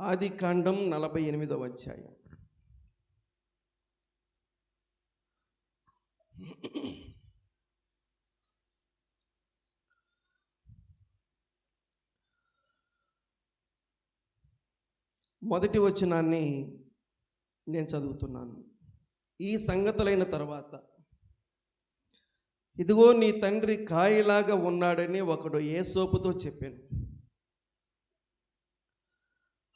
ఆదికాండం 48వ అధ్యాయం. మొదటి వచనాన్ని నేను చదువుతున్నాను. ఈ సంగతులైన తర్వాత, ఇదిగో నీ తండ్రి కాయలాగా ఉన్నాడని ఒకడు యోసేపుతో చెప్పాను.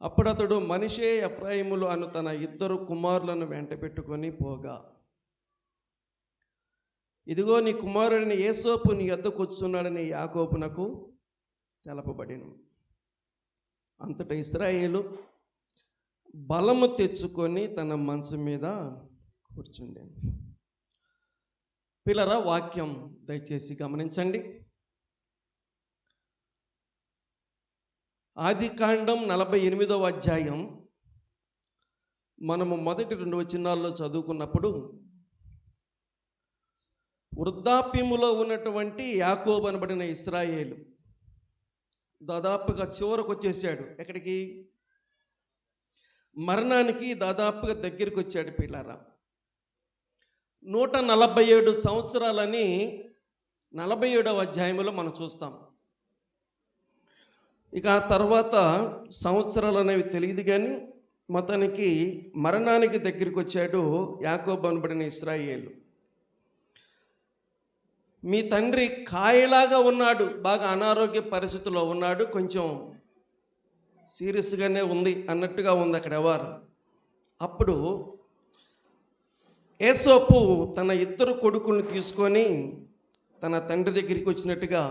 అప్పుడు అతడు మనష్షే ఎఫ్రాయిములు అను తన ఇద్దరు కుమారులను వెంట పెట్టుకొని పోగా, ఇదిగో నీ కుమారుడిని యోసేపు నీ యొద్దకు వచ్చున్నాడని యాకోబునకు తెలపబడెను. అంతటా ఇశ్రాయేలు బలము తెచ్చుకొని తన మంచం మీద కూర్చుండెను. పిల్లరా, వాక్యం దయచేసి గమనించండి. ఆదికాండం 48వ అధ్యాయం మనము మొదటి 2 వచనాల్లో చదువుకున్నప్పుడు, వృద్ధాప్యములో ఉన్నటువంటి యాకోబు అనబడిన ఇశ్రాయేలు దాదాపుగా చివరకు వచ్చేసాడు. ఎక్కడికి? మరణానికి దాదాపుగా దగ్గరికి వచ్చాడు. పిల్లారా, 147 సంవత్సరాలని 47వ అధ్యాయంలో మనం చూస్తాం. ఇక ఆ తర్వాత సంవత్సరాలు అనేవి తెలియదు, కానీ మొత్తానికి మరణానికి దగ్గరికి వచ్చాడు యాకోబు అనబడిన ఇశ్రాయేలు. మీ తండ్రి కాయలాగా ఉన్నాడు, బాగా అనారోగ్య పరిస్థితుల్లో ఉన్నాడు, కొంచెం సీరియస్గానే ఉంది అన్నట్టుగా ఉంది అక్కడ ఎవరు. అప్పుడు యోసేపు తన ఇద్దరు కొడుకులను తీసుకొని తన తండ్రి దగ్గరికి వచ్చినట్టుగా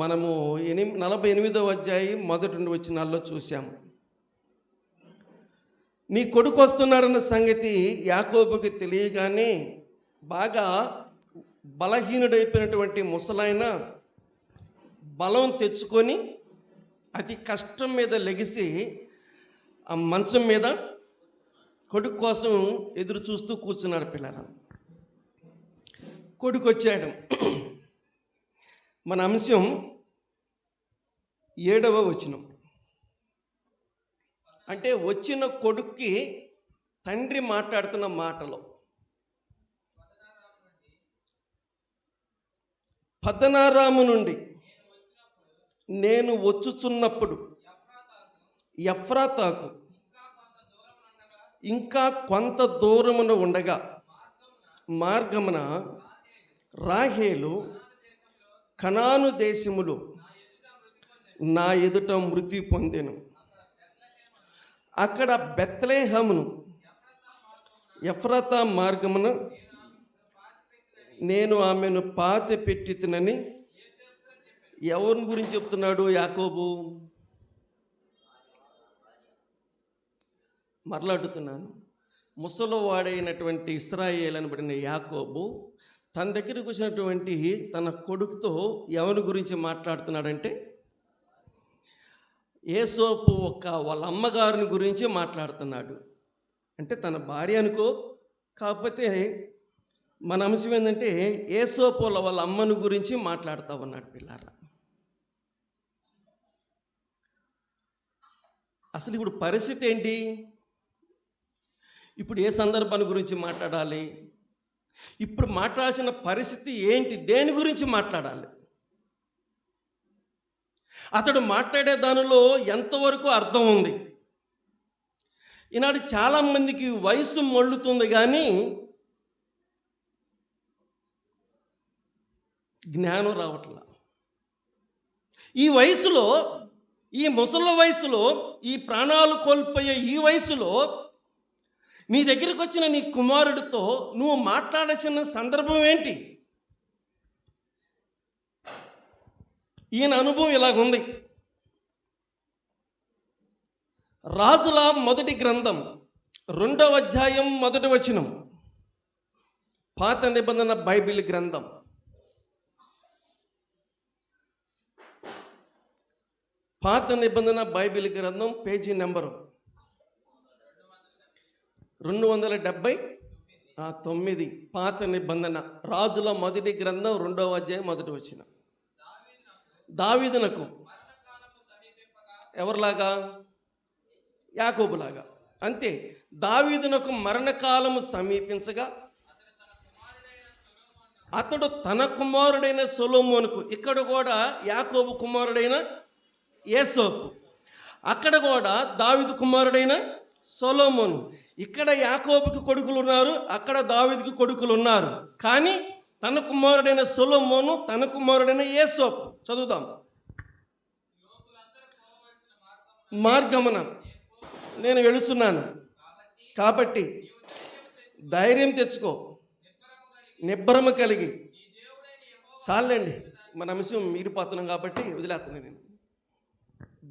మనము 48వ అధ్యాయం మొదటి 2 వచనాల్లో చూసాము. నీ కొడుకు వస్తున్నాడన్న సంగతి యాకోబుకి తెలియగానే బాగా బలహీనుడైపోయినటువంటి ముసలాయన బలం తెచ్చుకొని అతి కష్టం మీద లెగిసి ఆ మంచం మీద కొడుకు కోసం ఎదురు చూస్తూ కూర్చున్నాడు. పిల్లలు, కొడుకు వచ్చాడు. మన అంశం 7వ వచనం. అంటే వచ్చిన కొడుక్కి తండ్రి మాట్లాడుతున్న మాటలో, పద్దనారాము నుండి నేను వచ్చుచున్నప్పుడు ఎఫ్రాతాకు ఇంకా కొంత దూరమున ఉండగా మార్గమున రాహేలు కనాను దేశములో నా ఎదుట మృతి పొందెను. అక్కడ బెత్లెహేమును ఎఫ్రాతా మార్గమున నేను ఆమెను పాతి పెట్టినని ఎవరి గురించి చెప్తున్నాడు యాకోబు? మరలాడుతున్నాను. ముసలివాడైనటువంటి ఇశ్రాయేలు అనబడిన యాకోబు తన దగ్గరికి వచ్చినటువంటి తన కొడుకుతో ఎవరి గురించి మాట్లాడుతున్నాడంటే, యోసేపు వాళ్ళ అమ్మగారిని గురించి మాట్లాడుతున్నాడు. అంటే తన భార్య అనుకో, కాకపోతే మన అంశం ఏంటంటే యోసేపు వాళ్ళ అమ్మను గురించి మాట్లాడుతూ ఉన్నాడు. పిల్లారా, అసలు ఇప్పుడు పరిస్థితి ఏంటి? ఇప్పుడు ఏ సందర్భాన్ని గురించి మాట్లాడాలి? ఇప్పుడు మాట్లాడాల్సిన పరిస్థితి ఏంటి? దేని గురించి మాట్లాడాలి? అతడు మాట్లాడే దానిలో ఎంతవరకు అర్థం ఉంది? ఈనాడు చాలామందికి వయసు మళ్ళుతుంది, కానీ జ్ఞానం రావట్లా. ఈ వయసులో, ఈ ముసలి వయసులో, ఈ ప్రాణాలు కోల్పోయే ఈ వయసులో నీ దగ్గరికి వచ్చిన నీ కుమారుడితో నువ్వు మాట్లాడాల్సిన సందర్భం ఏంటి? ఈయన అనుభవం ఇలాగుంది. రాజుల మొదటి గ్రంథం 2వ అధ్యాయం 1వ వచనం, పాత నిబంధన బైబిల్ గ్రంథం. పాత నిబంధన బైబిల్ గ్రంథం పేజీ నెంబరు 279. పాత నిబంధన రాజుల మొదటి గ్రంథం 2వ అధ్యాయం 1వ వచనం. దావీదునకు ఎవరిలాగా? యాకోబులాగా. అంతే. దావీదునకు మరణకాలము సమీపించగా అతడు తన కుమారుడైన సొలొమోనుకు, ఇక్కడ కూడా యాకోబు కుమారుడైన యోసేపు, అక్కడ కూడా దావీదు కుమారుడైన సొలొమోను. ఇక్కడ యాకోబుకి కొడుకులు ఉన్నారు, అక్కడ దావీదుకి కొడుకులు ఉన్నారు. కానీ తన కుమారుడైన సొలొమోను, తన కుమారుడైన యోసేపు. చదువుదాం. మార్గమున నేను వెళుతున్నాను కాబట్టి ధైర్యం తెచ్చుకో, నిబ్బరము కలిగి. చాలండి, మన అంశం మీరిపోతున్నాం కాబట్టి వదిలేస్తున్నాను నేను.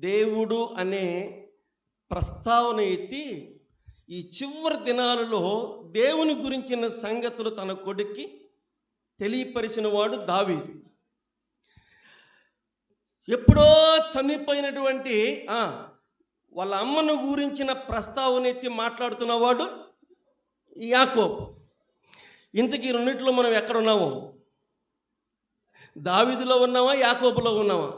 దేవుడు అనే ప్రస్తావన ఎత్తి ఈ చివరి దినాలలో దేవుని గురించిన సంగతులు తన కొడుక్కి తెలియపరిచిన వాడు దావీదు. ఎప్పుడో చనిపోయినటువంటి వాళ్ళ అమ్మను గురించిన ప్రస్తావన ఎత్తి మాట్లాడుతున్నవాడు యాకోబు. ఇంతకీ రెండిట్లో మనం ఎక్కడున్నాము? దావీదులో ఉన్నావా, యాకోబులో ఉన్నావా?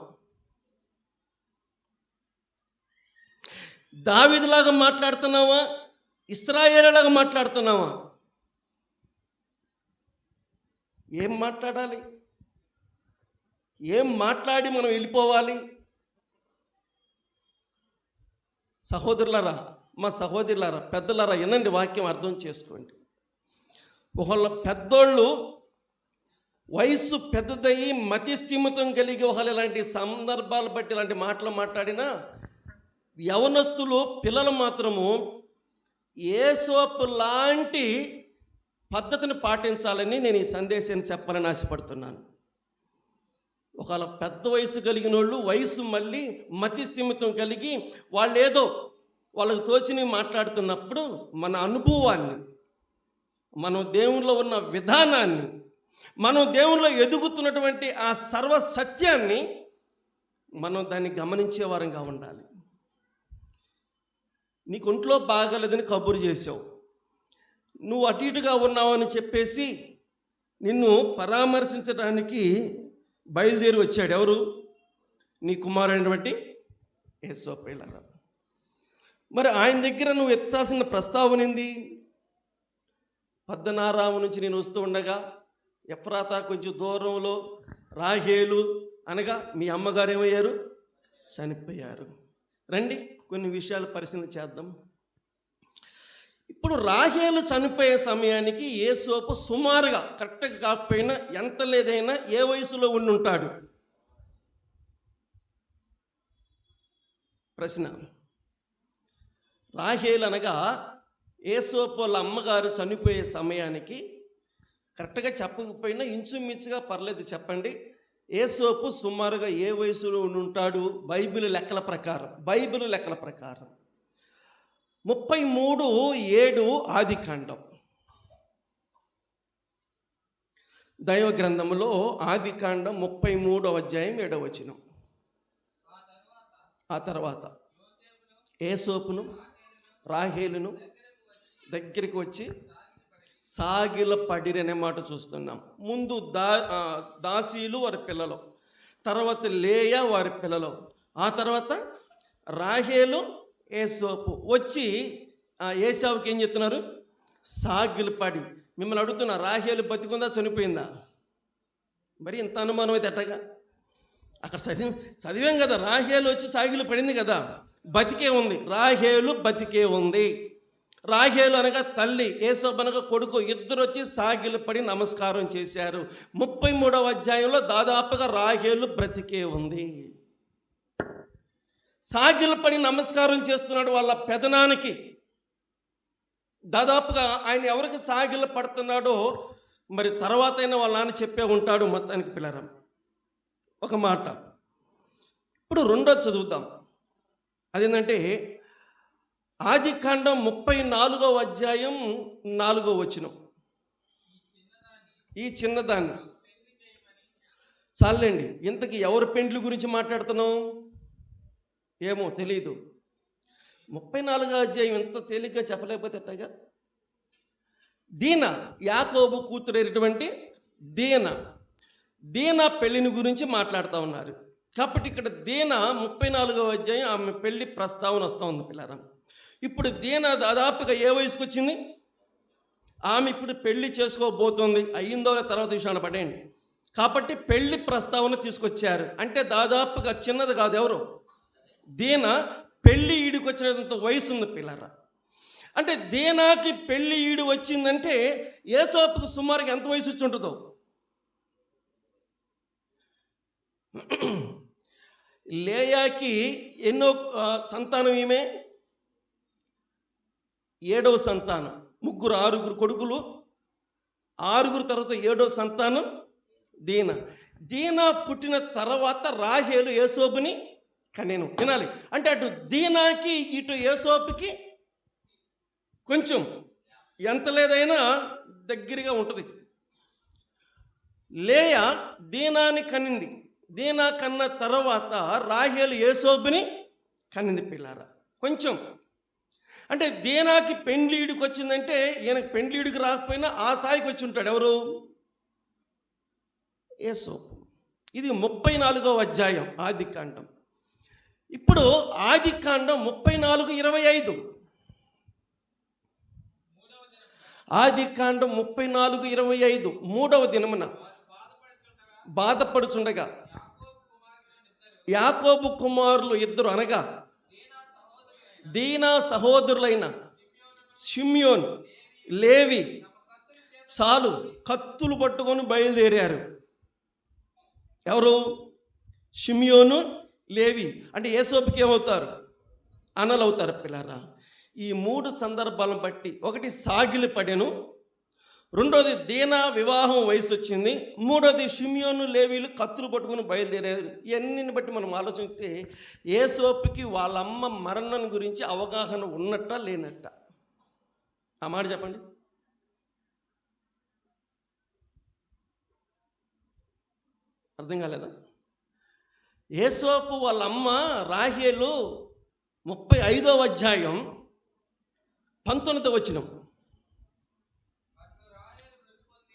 దావీదులాగా మాట్లాడుతున్నావా, ఇశ్రాయేలులాగా మాట్లాడుతున్నావా? ఏం మాట్లాడాలి? ఏం మాట్లాడి మనం వెళ్ళిపోవాలి? సహోదరులారా, మా సహోదరులారా, పెద్దలారా, వినండి, వాక్యం అర్థం చేసుకోండి. ఒకళ్ళ పెద్దోళ్ళు వయసు పెద్దదయ్యి మతి స్థిమితం కలిగి ఒకళ్ళు ఇలాంటి సందర్భాలు బట్టి ఇలాంటి మాటలు మాట్లాడినా, యవనస్తులు పిల్లలు మాత్రము యేసోపు లాంటి పద్ధతిని పాటించాలని నేను ఈ సందేశాన్ని చెప్పాలని ఆశపడుతున్నాను. ఒకవేళ పెద్ద వయసు కలిగిన వాళ్ళు వయసు మళ్ళీ మతి స్థిమితం కలిగి వాళ్ళు ఏదో వాళ్ళకు తోచిని మాట్లాడుతున్నప్పుడు మన అనుభవాన్ని, మనం దేవునిలో ఉన్న విధానాన్ని, మనం దేవునిలో ఎదుగుతున్నటువంటి ఆ సర్వ సత్యాన్ని మనం దాన్ని గమనించే వారంగా ఉండాలి. నీకు ఒంట్లో బాగాలేదని కబురు చేసావు, నువ్వు అటు ఇటుగా ఉన్నావు అని చెప్పేసి నిన్ను పరామర్శించడానికి బయలుదేరి వచ్చాడు ఎవరు? నీ కుమారుడైనటువంటి యేసోపు. మరి ఆయన దగ్గర నువ్వు ఎత్తాల్సిన ప్రస్తావన ఏంది? పద్దనారాము నుంచి నేను వస్తూ ఉండగా ఎఫ్రాతా కొంచెం దూరంలో రాహేలు అనగా మీ అమ్మగారు ఏమయ్యారు? చనిపోయారు. రండి కొన్ని విషయాలు పరిశీలన చేద్దాం. ఇప్పుడు రాహేలు చనిపోయే సమయానికి యేసోపు సుమారుగా, కరెక్ట్గా కాకపోయినా ఎంత లేదైనా ఏ వయసులో ఉండి ఉంటాడు? ప్రశ్న. రాహేలు అనగా యేసోపు వాళ్ళ అమ్మగారు చనిపోయే సమయానికి, కరెక్ట్గా చెప్పకపోయినా ఇంచుమించుగా పర్లేదు చెప్పండి, యేసోపు సుమారుగా ఏ వయసులో ఉండి ఉంటాడు? బైబిల్ లెక్కల ప్రకారం 33:7 ఆదికాండం. దైవ గ్రంథంలో ఆదికాండం 33వ అధ్యాయం 7వ వచనం. ఆ తర్వాత యేసోపును రాహేలును దగ్గరికి వచ్చి సాగిల పడిరి అనే మాట చూస్తున్నాం. ముందు దాసీలు వారి పిల్లలు, తర్వాత లేయా వారి పిల్లలు, ఆ తర్వాత రాహేలు యేసోపు వచ్చి ఏసావుకి ఏం చెప్తున్నారు? సాగిలు పడి. మిమ్మల్ని అడుగుతున్నా, రాహేలు బతికుందా చనిపోయిందా? మరి ఇంత అనుమానం అయితే ఎట్టగా? అక్కడ చదివాం కదా, రాహేలు వచ్చి సాగిలు పడింది కదా, బతికే ఉంది. రాహేలు బతికే ఉంది. రాహేలు అనగా తల్లి, యేసోపు అనగా కొడుకు, ఇద్దరు వచ్చి సాగిలు పడి నమస్కారం చేశారు. 33వ అధ్యాయంలో దాదాపుగా రాహేలు బ్రతికే ఉంది. సాగిలు పడి నమస్కారం చేస్తున్నాడు వాళ్ళ పెదనానికి. దాదాపుగా ఆయన ఎవరికి సాగిలు పడుతున్నాడో మరి తర్వాత అయినా వాళ్ళ నాన్న చెప్పే ఉంటాడు. మొత్తానికి పిల్లరం ఒక మాట. ఇప్పుడు రెండో చదువుతాం. అదేంటంటే ఆదికాండం 34వ అధ్యాయం 4వ వచనం. ఈ చిన్నదాన్ని చాలండి. ఇంతకీ ఎవరి పెండ్లి గురించి మాట్లాడుతున్నాం ఏమో తెలీదు. 34వ అధ్యాయం ఎంత తేలిగ్గా చెప్పలేకపోతే ఎట్టగా? దీనా, యాకోబు కూతురైనటువంటి దీనా పెళ్లిని గురించి మాట్లాడుతూ ఉన్నారు. కాబట్టి ఇక్కడ దీనా 34వ అధ్యాయం ఆమె పెళ్లి ప్రస్తావన వస్తూ ఉంది పిల్లరా. ఇప్పుడు దీనా దాదాపుగా ఏ వయసుకు వచ్చింది? ఆమె ఇప్పుడు పెళ్లి చేసుకోబోతుంది. అయ్యిందో తర్వాత విషయాన్ని పడేయండి. కాబట్టి పెళ్లి ప్రస్తావన తీసుకొచ్చారు. అంటే దాదాపుగా చిన్నది కాదు, ఎవరు? దీనా పెళ్లి ఈడికి వచ్చినంత వయసు ఉంది పిల్లరా. అంటే దీనాకి పెళ్లి ఈడు వచ్చిందంటే యేసోపుకు సుమారుగా ఎంత వయసు వచ్చి ఉంటుందో? లేయాకి ఎన్నో సంతానం? ఈమె 7వ సంతానం. 6 కొడుకులు, 6 తర్వాత 7వ సంతానం దీనా. దీనా పుట్టిన తర్వాత రాహేలు యేసోపుని కనెను. వినాలి, అంటే అటు దీనాకి ఇటు యేసోపుకి కొంచెం ఎంత లేదైనా దగ్గరగా ఉంటుంది. లేయా దీనాని కనింది. దీనా కన్న తర్వాత రాహేలు యేసోపుని కనింది పిల్లారా. కొంచెం అంటే దీనాకి పెండ్లీడికి వచ్చిందంటే ఈయనకి పెండ్లీడికి రాకపోయినా ఆ స్థాయికి వచ్చి ఉంటాడు. ఎవరు? యేసోపు. ఇది 34వ అధ్యాయం ఆదికాండం. ఇప్పుడు ఆదికాండం 34:25. ఆదికాండం 34:25. 3వ దినమున బాధపడుచుండగా యాకోబు కుమారులు ఇద్దరు, అనగా దీనా సహోదరులైన షిమ్యోన్, లేవి చాలు కత్తులు పట్టుకొని బయలుదేరారు. ఎవరు? షిమ్యోను, లేవి. అంటే యేసోపుకి ఏమవుతారు? అనలు అవుతారు పిల్లరా. ఈ 3 సందర్భాలను బట్టి, ఒకటి సాగిలి పడెను, రెండోది దీనా వివాహం వయసు వచ్చింది, మూడోది షిమ్యోను, లేవీలు కత్తులు పట్టుకుని బయలుదేరారు. ఇవన్నిని బట్టి మనం ఆలోచిస్తే యేసోపుకి వాళ్ళ అమ్మ మరణం గురించి అవగాహన ఉన్నట్ట లేనట్ట? ఆ మాట చెప్పండి. అర్థం కాలేదా? యేసోపు వాళ్ళ అమ్మ రాహేలు 35వ అధ్యాయం 19వ వచనం.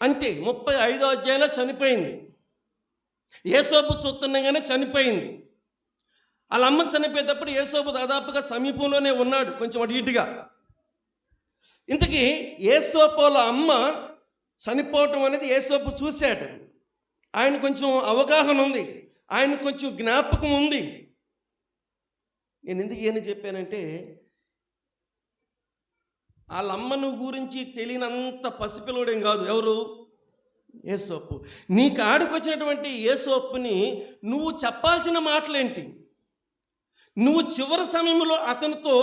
అంతే, 35వ అధ్యాయంలో చనిపోయింది. యేసోపు చూస్తుండగానే చనిపోయింది. వాళ్ళ అమ్మ చనిపోయేటప్పుడు యేసోపు దాదాపుగా సమీపంలోనే ఉన్నాడు, కొంచెం అటు ఇటుగా. ఇంతకీ యేసోపు వాళ్ళ అమ్మ చనిపోవటం అనేది యేసోపు చూశాడు. ఆయన కొంచెం అవగాహన ఉంది, ఆయన కొంచెం జ్ఞాపకం ఉంది. నేను ఎందుకు ఏమని చెప్పానంటే, వాళ్ళ అమ్మను గురించి తెలియనంత పసిపిల్లడేం కాదు. ఎవరు? యేసోపు. నీ కాడికి వచ్చినటువంటి యేసోపుని నువ్వు చెప్పాల్సిన మాటలేంటి? నువ్వు చివరి సమయంలో అతనితో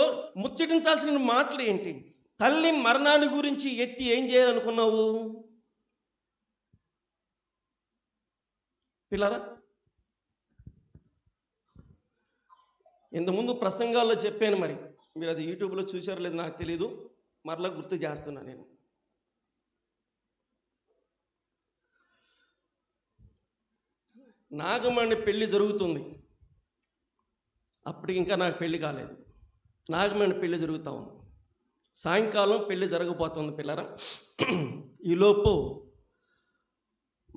ముచ్చటించాల్సిన మాటలు ఏంటి? తల్లి మరణాన్ని గురించి ఎత్తి ఏం చేయాలనుకున్నావు పిల్లరా? ఇంతకుముందు ప్రసంగాల్లో చెప్పాను, మరి మీరు అది యూట్యూబ్లో చూశారో లేదు నాకు తెలీదు, మరలా గుర్తు చేస్తున్నా. నేను నాగమణి పెళ్ళి జరుగుతుంది, అప్పటికి ఇంకా నాకు పెళ్ళి కాలేదు. నాగమణి పెళ్ళి జరుగుతూ ఉంది. సాయంకాలం పెళ్ళి జరగబోతుంది పిల్లరా. ఈలోపు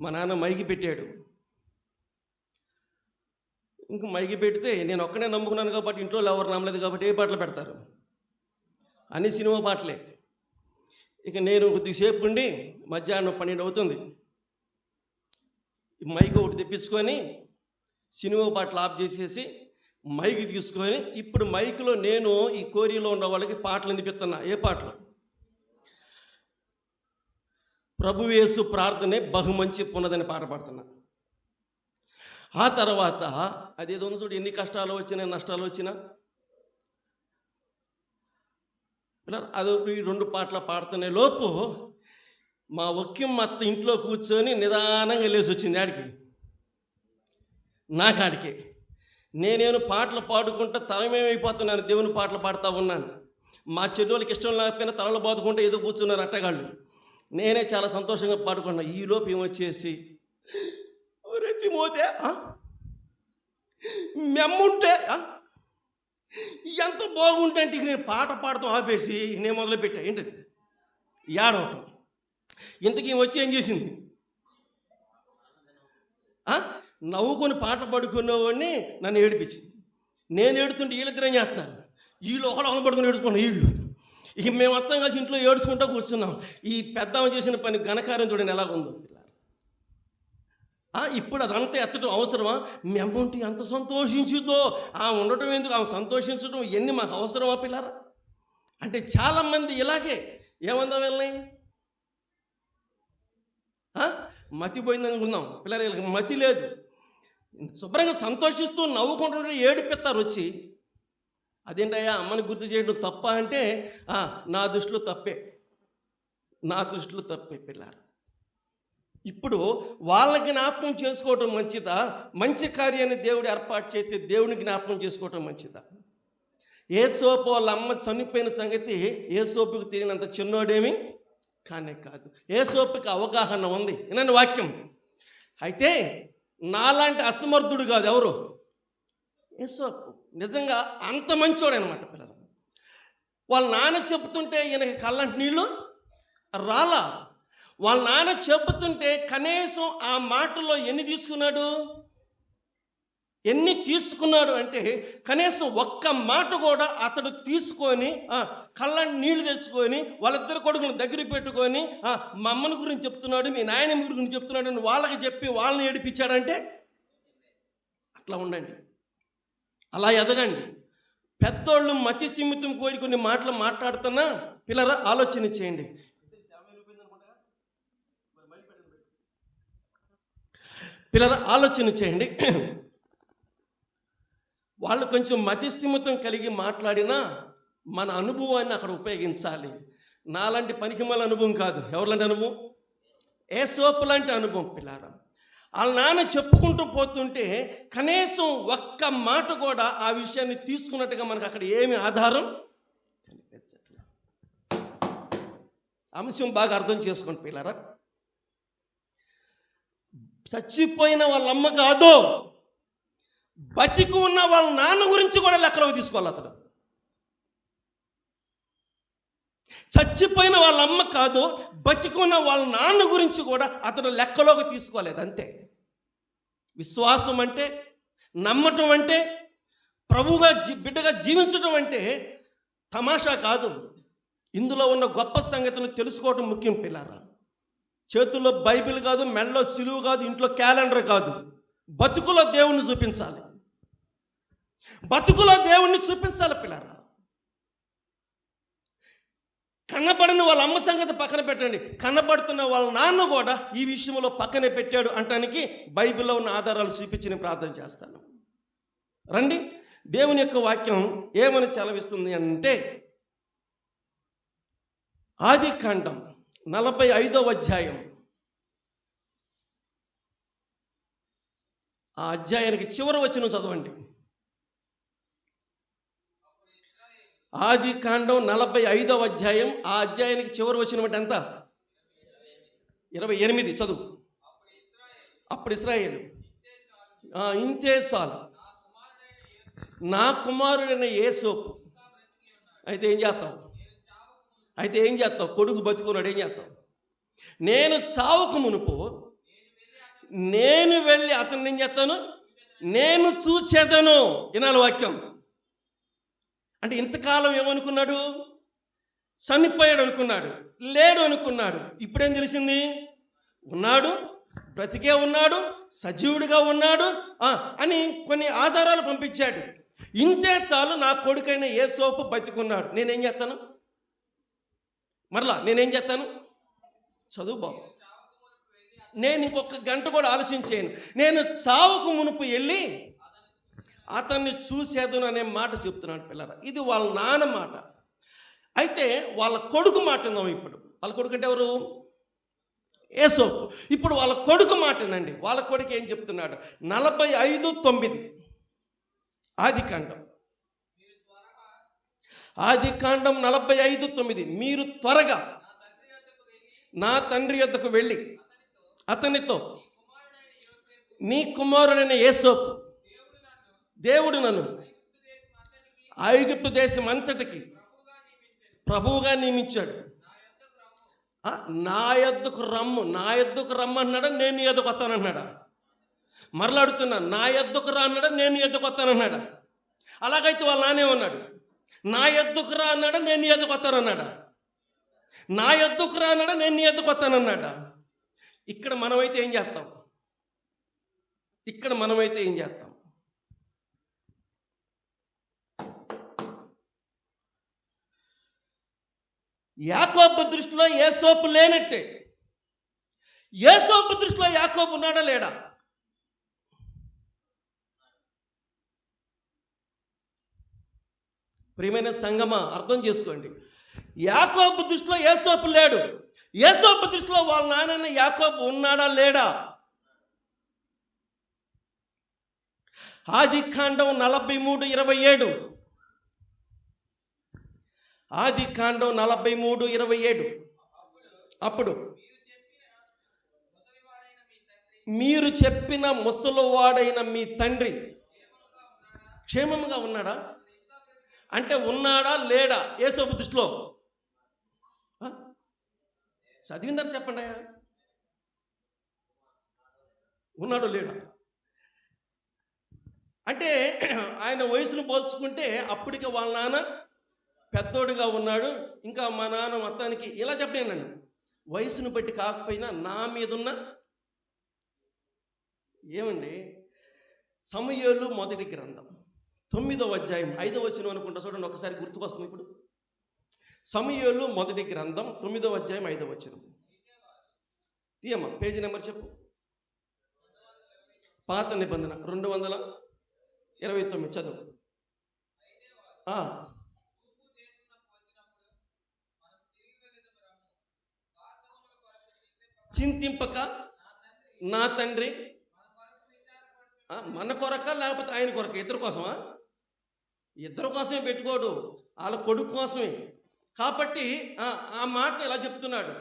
మా నాన్న మైకి పెట్టాడు. ఇంక మైకి పెడితే నేను ఒక్కనే నమ్ముకున్నాను కాబట్టి, ఇంట్లో ఎవరు నమ్మలేదు కాబట్టి ఏ పాటలు పెడతారు? అన్ని సినిమా పాటలే. ఇక నేను కొద్దిసేపు ఉండి మధ్యాహ్నం 12 అవుతుంది, మైక్ ఒకటి తెప్పించుకొని సినిమా పాటలు ఆఫ్ చేసేసి మైక్ తీసుకొని ఇప్పుడు మైక్లో నేను ఈ కోరిలో ఉన్న వాళ్ళకి పాటలు వినిపిస్తున్నా. ఏ పాటలు? ప్రభుయేసు ప్రార్థనే బహుమంచి పునదని పాట పాడుతున్నా. ఆ తర్వాత అదేదో చూడు, ఎన్ని కష్టాలు వచ్చినా నష్టాలు వచ్చినా అది ఈ 2 పాటలు పాడుతున్న లోపు మా ఒక్కిమ్మ అత్త ఇంట్లో కూర్చొని నిదానంగా లేచి వచ్చింది. ఆడికి నా కాడికే నేను పాటలు పాడుకుంటా తలమేమైపోతున్నాను, దేవుని పాటలు పాడుతూ ఉన్నాను. మా చెడ్డోళ్ళకి ఇష్టం లేకపోయినా తలలో బాదుకుంటే ఏదో కూర్చున్నారు అట్టగాళ్ళు. నేనే చాలా సంతోషంగా పాడుకున్నా. ఈలోపు ఏమొచ్చేసి, తిమోతే మెమ్ముంటే ఎంత బాగుంటే అంటే నేను పాట పాడతాం ఆపేసి నేను మొదలుపెట్టా. ఏంటది? ఏడవటం. ఇంతకీ వచ్చి ఏం చేసింది? నవ్వుకొని పాటలు పాడుకునేవాడిని నన్ను ఏడిపించింది. నేను ఏడుతుంటే వీళ్ళిద్దరేం చేస్తున్నారు? వీళ్ళు ఒకళ్ళు పడుకుని ఏడుచుకున్నాం. వీళ్ళు ఇక మేము మొత్తం కలిసి ఇంట్లో ఏడుచుకుంటూ కూర్చున్నాం. ఈ పెద్దమ్మ చేసిన పని ఘనకార్యం చూడండి ఎలాగుందో. ఇప్పుడు అదంతా ఎత్తడం అవసరమా? మీ అమ్మంటి ఎంత సంతోషించుద్దో, ఉండటం ఎందుకు, ఆమె సంతోషించడం ఎన్ని మాకు అవసరమా పిల్లరా? అంటే చాలామంది ఇలాగే ఏమందాం వెళ్ళినాయి, మతిపోయింది అనుకుందాం. పిల్లలకి మతి లేదు. శుభ్రంగా సంతోషిస్తూ నవ్వుకుంటుంటే ఏడిపిస్తారు వచ్చి. అదేంటయ్యా అమ్మని గుర్తు చేయడం తప్ప అంటే నా దృష్టిలో తప్పే, నా దృష్టిలో తప్పే పిల్లలు. ఇప్పుడు వాళ్ళకి జ్ఞాపకం చేసుకోవటం మంచిదా? మంచి కార్యాన్ని దేవుడు ఏర్పాటు చేస్తే దేవుని జ్ఞాపకం చేసుకోవటం మంచిదా? యేసోపు వాళ్ళ అమ్మ చనిపోయిన సంగతి యేసోపుకి తెలియనంత చిన్నోడేమి కానే కాదు. యేసోపుకి అవగాహన ఉంది. వినండి వాక్యం. అయితే నాలాంటి అసమర్థుడు కాదు ఎవరు, యేసోపు. నిజంగా అంత మంచోడు అనమాట పిల్లలు. వాళ్ళ నాన్న చెబుతుంటే ఈయనకి కళ్ళంటి నీళ్ళు రాలా. వాళ్ళ నాన్న చెబుతుంటే కనీసం ఆ మాటలో ఎన్ని తీసుకున్నాడు అంటే కనీసం ఒక్క మాట కూడా అతడు తీసుకొని కళ్ళని నీళ్లు తెచ్చుకొని వాళ్ళిద్దరు కొడుకుని దగ్గర పెట్టుకొని మా అమ్మని గురించి చెప్తున్నాడు, మీ నాయనమ్మ గురించి చెప్తున్నాడు అని వాళ్ళకి చెప్పి వాళ్ళని ఏడిపించాడంటే అట్లా ఉండండి, అలా ఎదగండి. పెద్దోళ్ళు మతి సిమితం కోరి కొన్ని మాటలు మాట్లాడుతున్నా పిల్లరా ఆలోచన చేయండి. పిల్లల ఆలోచన చేయండి. వాళ్ళు కొంచెం మతిస్థిమితం కలిగి మాట్లాడినా మన అనుభవాన్ని అక్కడ ఉపయోగించాలి. నాలాంటి పనికిమాల అనుభవం కాదు. ఎవరిలాంటి అనుభవం? యేసోపు లాంటి అనుభవం పిల్లారా. వాళ్ళ నాన్న చెప్పుకుంటూ పోతుంటే కనీసం ఒక్క మాట కూడా ఆ విషయాన్ని తీసుకున్నట్టుగా మనకు అక్కడ ఏమి ఆధారం కనిపించట్లేదు. అంశం బాగా అర్థం చేసుకోండి పిల్లారా. చచ్చిపోయిన వాళ్ళ అమ్మ కాదు, బతికి ఉన్న వాళ్ళ నాన్న గురించి కూడా లెక్కలోకి తీసుకోవాలి అతడు. చచ్చిపోయిన వాళ్ళ అమ్మ కాదు, బతికి ఉన్న వాళ్ళ నాన్న గురించి కూడా అతడు లెక్కలోకి తీసుకోలేదు. అంతే. విశ్వాసం అంటే, నమ్మటం అంటే, ప్రభువుగా బిడ్డగా జీవించడం అంటే తమాషా కాదు. ఇందులో ఉన్న గొప్ప సంగతులు తెలుసుకోవడం ముఖ్యం పిల్లారా. చేతుల్లో బైబిల్ కాదు, మెడలో సిలువు కాదు, ఇంట్లో క్యాలెండర్ కాదు. బతుకులో దేవుణ్ణి చూపించాలి, బతుకులో దేవుణ్ణి చూపించాలి పిల్లరా. కనబడిన వాళ్ళ అమ్మ సంగతి పక్కన పెట్టండి, కనబడుతున్న వాళ్ళ నాన్న కూడా ఈ విషయంలో పక్కనే పెట్టాడు అంటానికి బైబిల్లో ఉన్న ఆధారాలు చూపించి నేను ప్రార్థన చేస్తాను. రండి, దేవుని యొక్క వాక్యం ఏమని సెలవిస్తుంది అంటే ఆదికాండం 45వ అధ్యాయం. ఆ అధ్యాయానికి చివరి వచనం చదవండి. ఆదికాండం 45వ అధ్యాయం, ఆ అధ్యాయానికి చివరి వచనం అంటే ఎంత? 28 చదువు. అప్పుడు ఇశ్రాయేలు ఇంతే చాలు, నా కుమారుడైన యేసోపు. అయితే ఏం చేస్తావు? కొడుకు బతుకున్నాడు, ఏం చేస్తావు? నేను చావుకు మునుపు నేను వెళ్ళి అతన్ని ఏం చేస్తాను? నేను చూచేదను. వినాలి వాక్యం. అంటే ఇంతకాలం ఏమనుకున్నాడు? చనిపోయాడు అనుకున్నాడు, లేడు అనుకున్నాడు. ఇప్పుడేం తెలిసింది? ఉన్నాడు, బ్రతికే ఉన్నాడు, సజీవుడిగా ఉన్నాడు అని కొన్ని ఆధారాలు పంపించాడు. ఇంతే చాలు, నా కొడుకైన యేసోపు బతికున్నాడు. నేనేం చేస్తాను? మరలా నేనేం చేస్తాను? చదువు బాబు. నేను ఇంకొక గంట కూడా ఆలోచించాను. నేను చావుకు మునుపు వెళ్ళి అతన్ని చూసేదను అనే మాట చెప్తున్నాడు పిల్లరా. ఇది వాళ్ళ నాన్న మాట. అయితే వాళ్ళ కొడుకు మాట విందాం. ఇప్పుడు వాళ్ళ కొడుకు అంటే ఎవరు? యేసోపు. ఇప్పుడు వాళ్ళ కొడుకు మాట వినండి. వాళ్ళ కొడుకు ఏం చెప్తున్నాడు? 45:9 ఆదికాండం 45:9. మీరు త్వరగా నా తండ్రి యొద్దకు వెళ్ళి అతనితో, నీ కుమారుడైన యేసోపు, దేవుడు నన్ను ఐగుప్తు దేశం అంతటికి ప్రభువుగా నియమించాడు. నా యొద్దకు రమ్ము. నా యొద్దకు రమ్ము అన్నాడా? నేను నీ యొద్దకు వస్తానన్నాడా? మరలాడుతున్నా, నా యొద్దకు రా అన్నాడా? నేను నీ యొద్దకు వస్తానన్నాడా? అలాగైతే వాళ్ళ నాన్నే ఉన్నాడు. నా యొద్దకు రా అన్నాడా, నేను నీ యొద్దకు వస్తానన్నాడా? నా యొద్దకు రా అన్నాడా, నేను నీ యొద్దకు వస్తానన్నాడా? ఇక్కడ మనమైతే ఏం చేస్తాం? యాకోబు దృష్టిలో యోసేపు లేనట్టే. యోసేపు దృష్టిలో యాకోబు ఉన్నాడా లేడా? ప్రియమైన సంగమా, అర్థం చేసుకోండి. యాకోబు దృష్టిలో యోసేపు లేడు. యోసేపు దృష్టిలో వాళ్ళ నాన్న యాకోబు ఉన్నాడా లేడా? ఆదికాండం 43:27. ఆదికాండం 43:27. అప్పుడు మీరు చెప్పిన ముసలివాడైన మీ తండ్రి క్షేమముగా ఉన్నాడా? అంటే ఉన్నాడా లేడా యోసేపు దృష్టిలో? చదివిందారు చెప్పండి. ఉన్నాడు లేడా? అంటే ఆయన వయసును పోల్చుకుంటే అప్పటికి వాళ్ళ నాన్న పెద్దోడుగా ఉన్నాడు. ఇంకా మా నాన్న మొత్తానికి ఇలా చెప్పలేనండి, వయసును బట్టి కాకపోయినా నా మీదున్న ఏమండి. సమూయేలు మొదటి గ్రంథం 9వ అధ్యాయం 5వ వచనం అనుకుంటా, చూడండి ఒకసారి గుర్తుకొస్తుంది ఇప్పుడు. సమూయేలు మొదటి గ్రంథం 9వ అధ్యాయం 5వ వచనం. తీయమ్మా, పేజీ నెంబర్ చెప్పు. పాత నిబంధన 229 చదువు. చింతింపక నా తండ్రి మన కొరక లేకపోతే ఆయన కొరక? ఇద్దరు కోసమా? ఇద్దరు కోసమే పెట్టుకోడు, వాళ్ళ కొడుకు కోసమే. కాబట్టి ఆ మాట ఇలా చెప్తున్నాడు.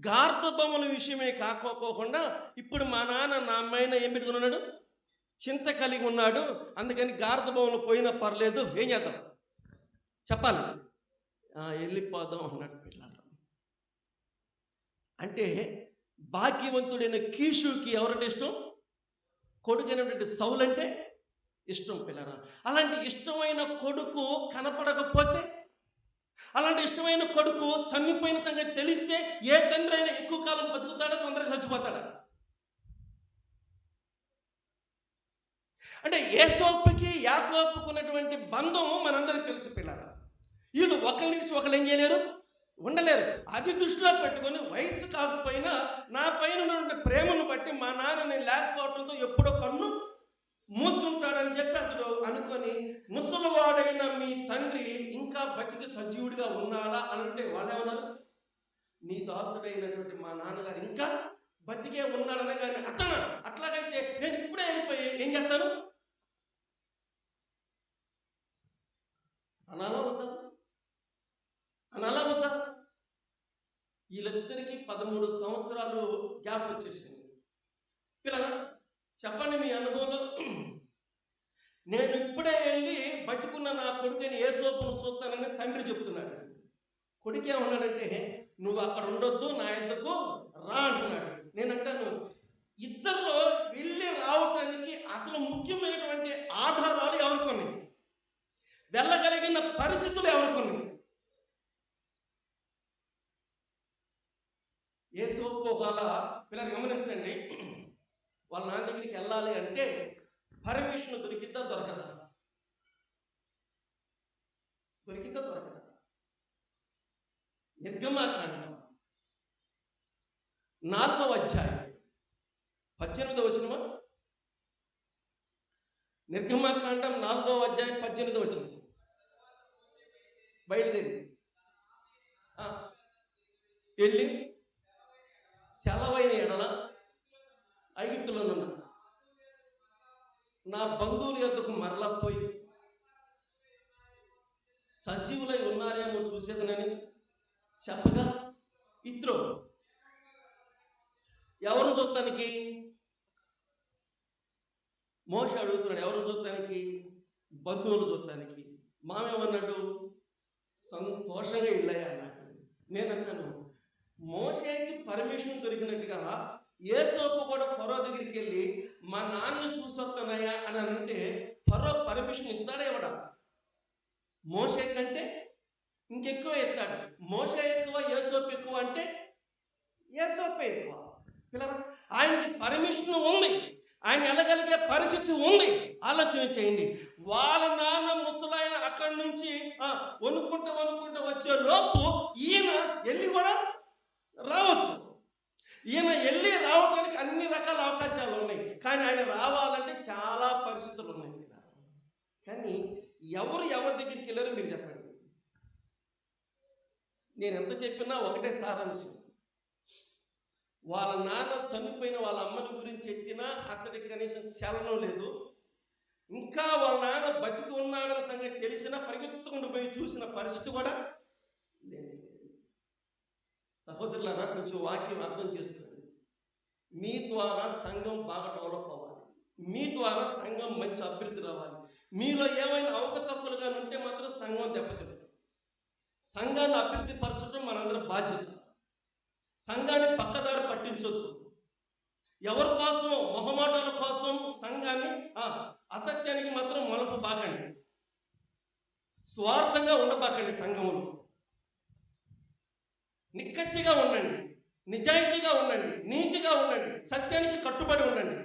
గార్ధబొమ్మల విషయమే కాకోకుండా ఇప్పుడు మా నాన్న నా అమ్మాయిన ఏం పెట్టుకున్నాడు? చింత కలిగి ఉన్నాడు. అందుకని గార్ధబొమ్మలు పోయినా పర్లేదు, ఏం చేద్దాం చెప్పాలి, వెళ్ళిపోదాం అన్నాడు పిల్లలు. అంటే భాగ్యవంతుడైన కీషుకి ఎవరంటే ఇష్టం? కొడుకైనటువంటి సౌలు అంటే ఇష్టం పిల్లరా. అలాంటి ఇష్టమైన కొడుకు కనపడకపోతే, అలాంటి ఇష్టమైన కొడుకు చనిపోయిన సంగతి తెలిస్తే ఏ తండ్రి అయినా ఎక్కువ కాలం బతుకుతాడా, తొందరగా చచ్చిపోతాడా? అంటే యోసేపుకి యాకోబుకు ఉన్నటువంటి బంధం మనందరికీ తెలుసు పిల్లరా. వీళ్ళు ఒకరి నుంచి ఒకరు ఏం చేయలేరు, ఉండలేరు. అది దృష్టిలో పెట్టుకొని వయసు కాకపోయినా నా పైన ఉన్న ప్రేమను బట్టి మా నాన్న నేను లేకపోవడంతో ఎప్పుడో కన్ను మూసుంటాడని చెప్పి అతడు అనుకొని ముసలివాడైన మీ తండ్రి ఇంకా బతికి సజీవుడిగా ఉన్నాడా అంటే వాళ్ళేమన్నారు? నీ దాసుడైనటువంటి మా నాన్నగారు ఇంకా బతికే ఉన్నాడనే కానీ అట్లాగైతే నేను ఇప్పుడే వెళ్ళిపోయి ఏం చేస్తాను అనాలా వద్దా? వీళ్ళిద్దరికీ 13 సంవత్సరాలు గ్యాప్ వచ్చేసింది. పిల్లలు చెప్పండి మీ అనుభవంలో. నేను ఇప్పుడే వెళ్ళి బతికున్న నా కొడుకుని యోసేపును చూస్తానని తండ్రి చెప్తున్నాడు. కొడుకు ఏమన్నాడంటే, నువ్వు అక్కడ ఉండొద్దు, నా యొద్దకు రా అంటున్నాడు. నేనంటాను, ఇద్దరిలో వెళ్ళి రావటానికి అసలు ముఖ్యమైనటువంటి ఆధారాలు ఎవరికి ఉన్నాయి? వెళ్ళగలిగిన పరిస్థితులు ఎవరికి ఉన్నాయి? యోసేపు ఒకవేళ పిల్లలు గమనించండి, వాళ్ళ నాన్న దగ్గరికి వెళ్ళాలి అంటే పర్మిషన్ దొరికిద్దా దొరకదా? నిర్గమాకాండం 4వ అధ్యాయం 18వ వచనమా? నిర్గమాకాండం 4వ అధ్యాయం 18వ వచనం. బయలుదేరి వెళ్ళి సెలవైన ఎడల ఐగుప్తులోనున్న నా బంధువుల యొద్దకు మరలా పోయి సజీవులై ఉన్నారేమో చూసేదనని చెప్పగా, ఇత్రో ఎవరు చూడటానికి? మోషే అడుగుతున్నాడు, ఎవరు చూడటానికి? బంధువులు చూడటానికి. మామేమన్నాడు? సంతోషంగా ఇళ్ళయ్యా అన్నాడు. నేనన్నాను, మోషేకి పర్మిషన్ దొరికినట్టుగా యోసేపు కూడా ఫరో దగ్గరికి వెళ్ళి మా నాన్న చూసొస్తానయ్యా అని అంటే ఫరో పర్మిషన్ ఇస్తాడా ఇవ్వడా? మోషే కంటే ఇంకెక్కువ ఎత్తాడు. మోషే ఎక్కువ, యేసోపు ఎక్కువ అంటే యేసోపే ఎక్కువ. పిల్లరా, ఆయనకి పర్మిషన్ ఉంది, ఆయన వెళ్ళగలిగే పరిస్థితి ఉంది. ఆలోచన చేయండి. వాళ్ళ నాన్న ముసలాయన అక్కడి నుంచి వణుకుంటూ వచ్చే లోపు ఈయన వెళ్ళి కూడా రావచ్చు. ఈయన వెళ్ళి రావడానికి అన్ని రకాల అవకాశాలు ఉన్నాయి, కానీ ఆయన రావాలంటే చాలా పరిస్థితులు ఉన్నాయి. కానీ ఎవరి దగ్గరికి వెళ్ళారో మీరు చెప్పండి. నేను ఎంత చెప్పినా ఒకటే సారాంశం. వాళ్ళ నాన్న చనిపోయిన వాళ్ళ అమ్మని గురించి ఎత్తినా అతడికి కనీసం చలనం లేదు. ఇంకా వాళ్ళ నాన్న బతికి ఉన్నాడన్న సంగతి తెలిసినా పరిగెత్తుకుంటూ పోయి చూసిన పరిస్థితి కూడా లేదు. సహోదరులారా, కొంచెం వాక్యం అర్థం చేసుకోండి. మీ ద్వారా సంఘం బాగా డెవలప్ అవ్వాలి, మీ ద్వారా సంఘం మంచి అభివృద్ధి రావాలి. మీలో ఏమైనా అవకతవకలుగా ఉంటే మాత్రం సంఘం దెబ్బతింటుంది. సంఘాన్ని అభివృద్ధి పరచడం మనందరం బాధ్యత. సంఘాన్ని పక్కదారి పట్టించొద్దు. ఎవరి కోసం, మొహమాటాల కోసం సంఘాన్ని అసత్యానికి మాత్రం మలుపు బాకండి. స్వార్థంగా ఉండబాకండి. సంఘములు నిక్కచ్చిగా ఉండండి, నిజాయితీగా ఉండండి, నీతిగా ఉండండి, సత్యానికి కట్టుబడి ఉండండి.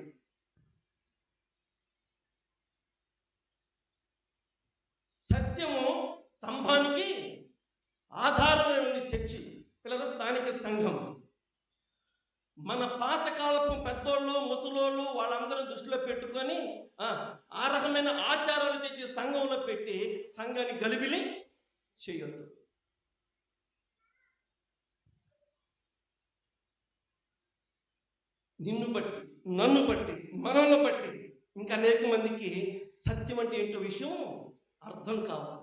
సత్యము స్తంభానికి ఆధారమై ఉంది చర్చి. పిల్లలు, స్థానిక సంఘం. మన పాతకాలపు పెద్దోళ్ళు, ముసలోళ్ళు వాళ్ళందరూ దృష్టిలో పెట్టుకొని ఆ రకమైన ఆచారాలు తెచ్చి సంఘంలో పెట్టి సంఘాన్ని గలిబిలి చేయొద్దు. నిన్ను బట్టి, నన్ను బట్టి, మనల్ని బట్టి ఇంకా అనేక మందికి సత్యం అంటే ఏంటో విషయం అర్థం కావాలి.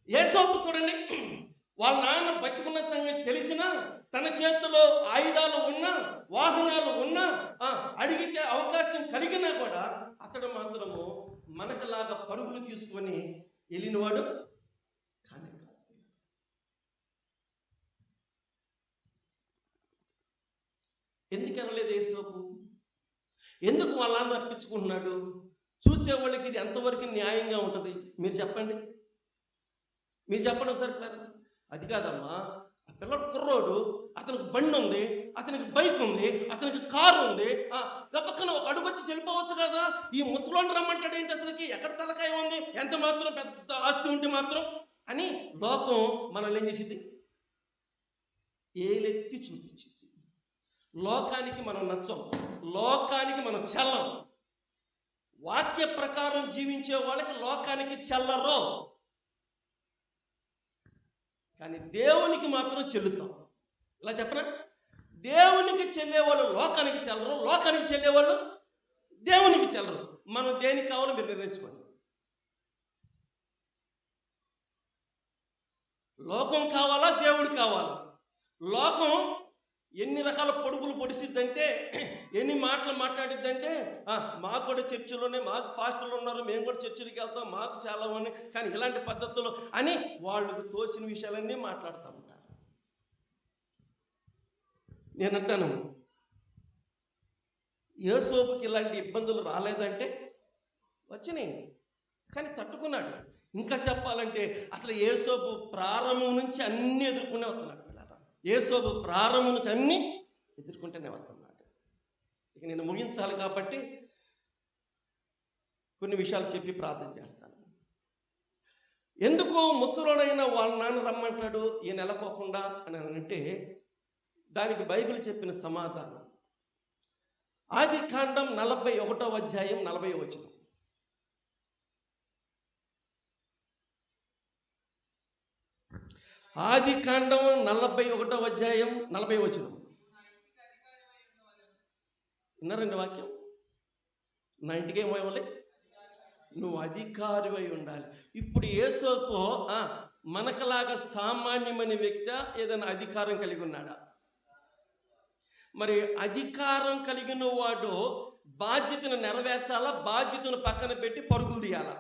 యేసోపు చూడండి, వాళ్ళ నాన్న బతికున్న సంగతి తెలిసినా, తన చేతిలో ఆయుధాలు ఉన్నా, వాహనాలు ఉన్నా, అడిగితే అవకాశం కలిగినా కూడా అతడు మాత్రము మనకలాగా పరుగులు తీసుకొని వెళ్ళినవాడు కానీ. ఎందుకు అనలేదు యేసోపు? ఎందుకు వాళ్ళ నాన్న రప్పించుకుంటున్నాడు? చూసేవాళ్ళకి ఇది ఎంతవరకు న్యాయంగా ఉంటుంది? మీరు చెప్పండి, మీరు చెప్పండి ఒకసారి. అది కాదమ్మా, ఆ పిల్లడు కుర్రోడు, అతనికి బండి ఉంది, అతనికి బైక్ ఉంది, అతనికి కారు ఉంది, గబక్కన ఒక అడుగు వచ్చి వెళ్ళిపోవచ్చు కదా. ఈ ముసలోని రమ్మంటాడు ఏంటి? అసలుకి ఎక్కడ తలకాయ ఉంది? ఎంత మాత్రం పెద్ద ఆస్తి ఉంటే మాత్రం అని లోకం మనల్ని ఏం చేసింది? ఏలెత్తి చూపించింది. లోకానికి మనం నచ్చం, లోకానికి మనం చెల్లం. వాక్య ప్రకారం జీవించే వాళ్ళకి లోకానికి చెల్లరు, కానీ దేవునికి మాత్రం చెల్లుతాం. ఇలా చెప్పనా? దేవునికి చెల్లేవాళ్ళు లోకానికి చెల్లరు, లోకానికి చెల్లేవాళ్ళు దేవునికి చెల్లరు. మనం దేనికి కావాలో మీరు నిర్ణయించుకోండి. లోకం కావాలా, దేవుడు కావాలా? లోకం ఎన్ని రకాల పొడుపులు పొడిసిద్దంటే, ఎన్ని మాటలు మాట్లాడిద్దంటే, మాకు కూడా చర్చిలోనే, మాకు పాస్టర్లు ఉన్నారు, మేము కూడా చర్చికి వెళ్తాం, మాకు చాలా ఉన్నాయి, కానీ ఇలాంటి పద్ధతులు అని వాళ్ళకు తోచిన విషయాలన్నీ మాట్లాడుతూ ఉంటారు. నేనంటాను, యేసోపుకి ఇలాంటి ఇబ్బందులు రాలేదంటే వచ్చినాయి, కానీ తట్టుకున్నాడు. ఇంకా చెప్పాలంటే అసలు యేసోపు ప్రారంభం నుంచి అన్నీ ఎదుర్కొనే వస్తున్నాడు. యేసోపు ప్రారంభం నుంచి అన్నీ ఎదుర్కొంటూనే వస్తున్నాడు. ఇక నేను ముగించాలి కాబట్టి కొన్ని విషయాలు చెప్పి ప్రార్థన చేస్తాను. ఎందుకు ముసలోడైన వాళ్ళ నాన్న రమ్మంటాడు ఈయన నెలకోకుండా అని అంటే, దానికి బైబిల్ చెప్పిన సమాధానం ఆదికాండం 41వ అధ్యాయం 40వ వచనం. ఆదికాండం 41వ అధ్యాయం 40వ వచనం. విన్నారండి వాక్యం? నా ఇంటికి ఏమవ్వాలి? నువ్వు అధికారివై ఉండాలి. ఇప్పుడు యేసోపు మనకలాగా సామాన్యమైన వ్యక్తి ఏదైనా అధికారం కలిగి ఉన్నాడా? మరి అధికారం కలిగిన వాడు బాధ్యతను నెరవేర్చాలా, బాధ్యతను పక్కన పెట్టి పరుగులు తీయాలా?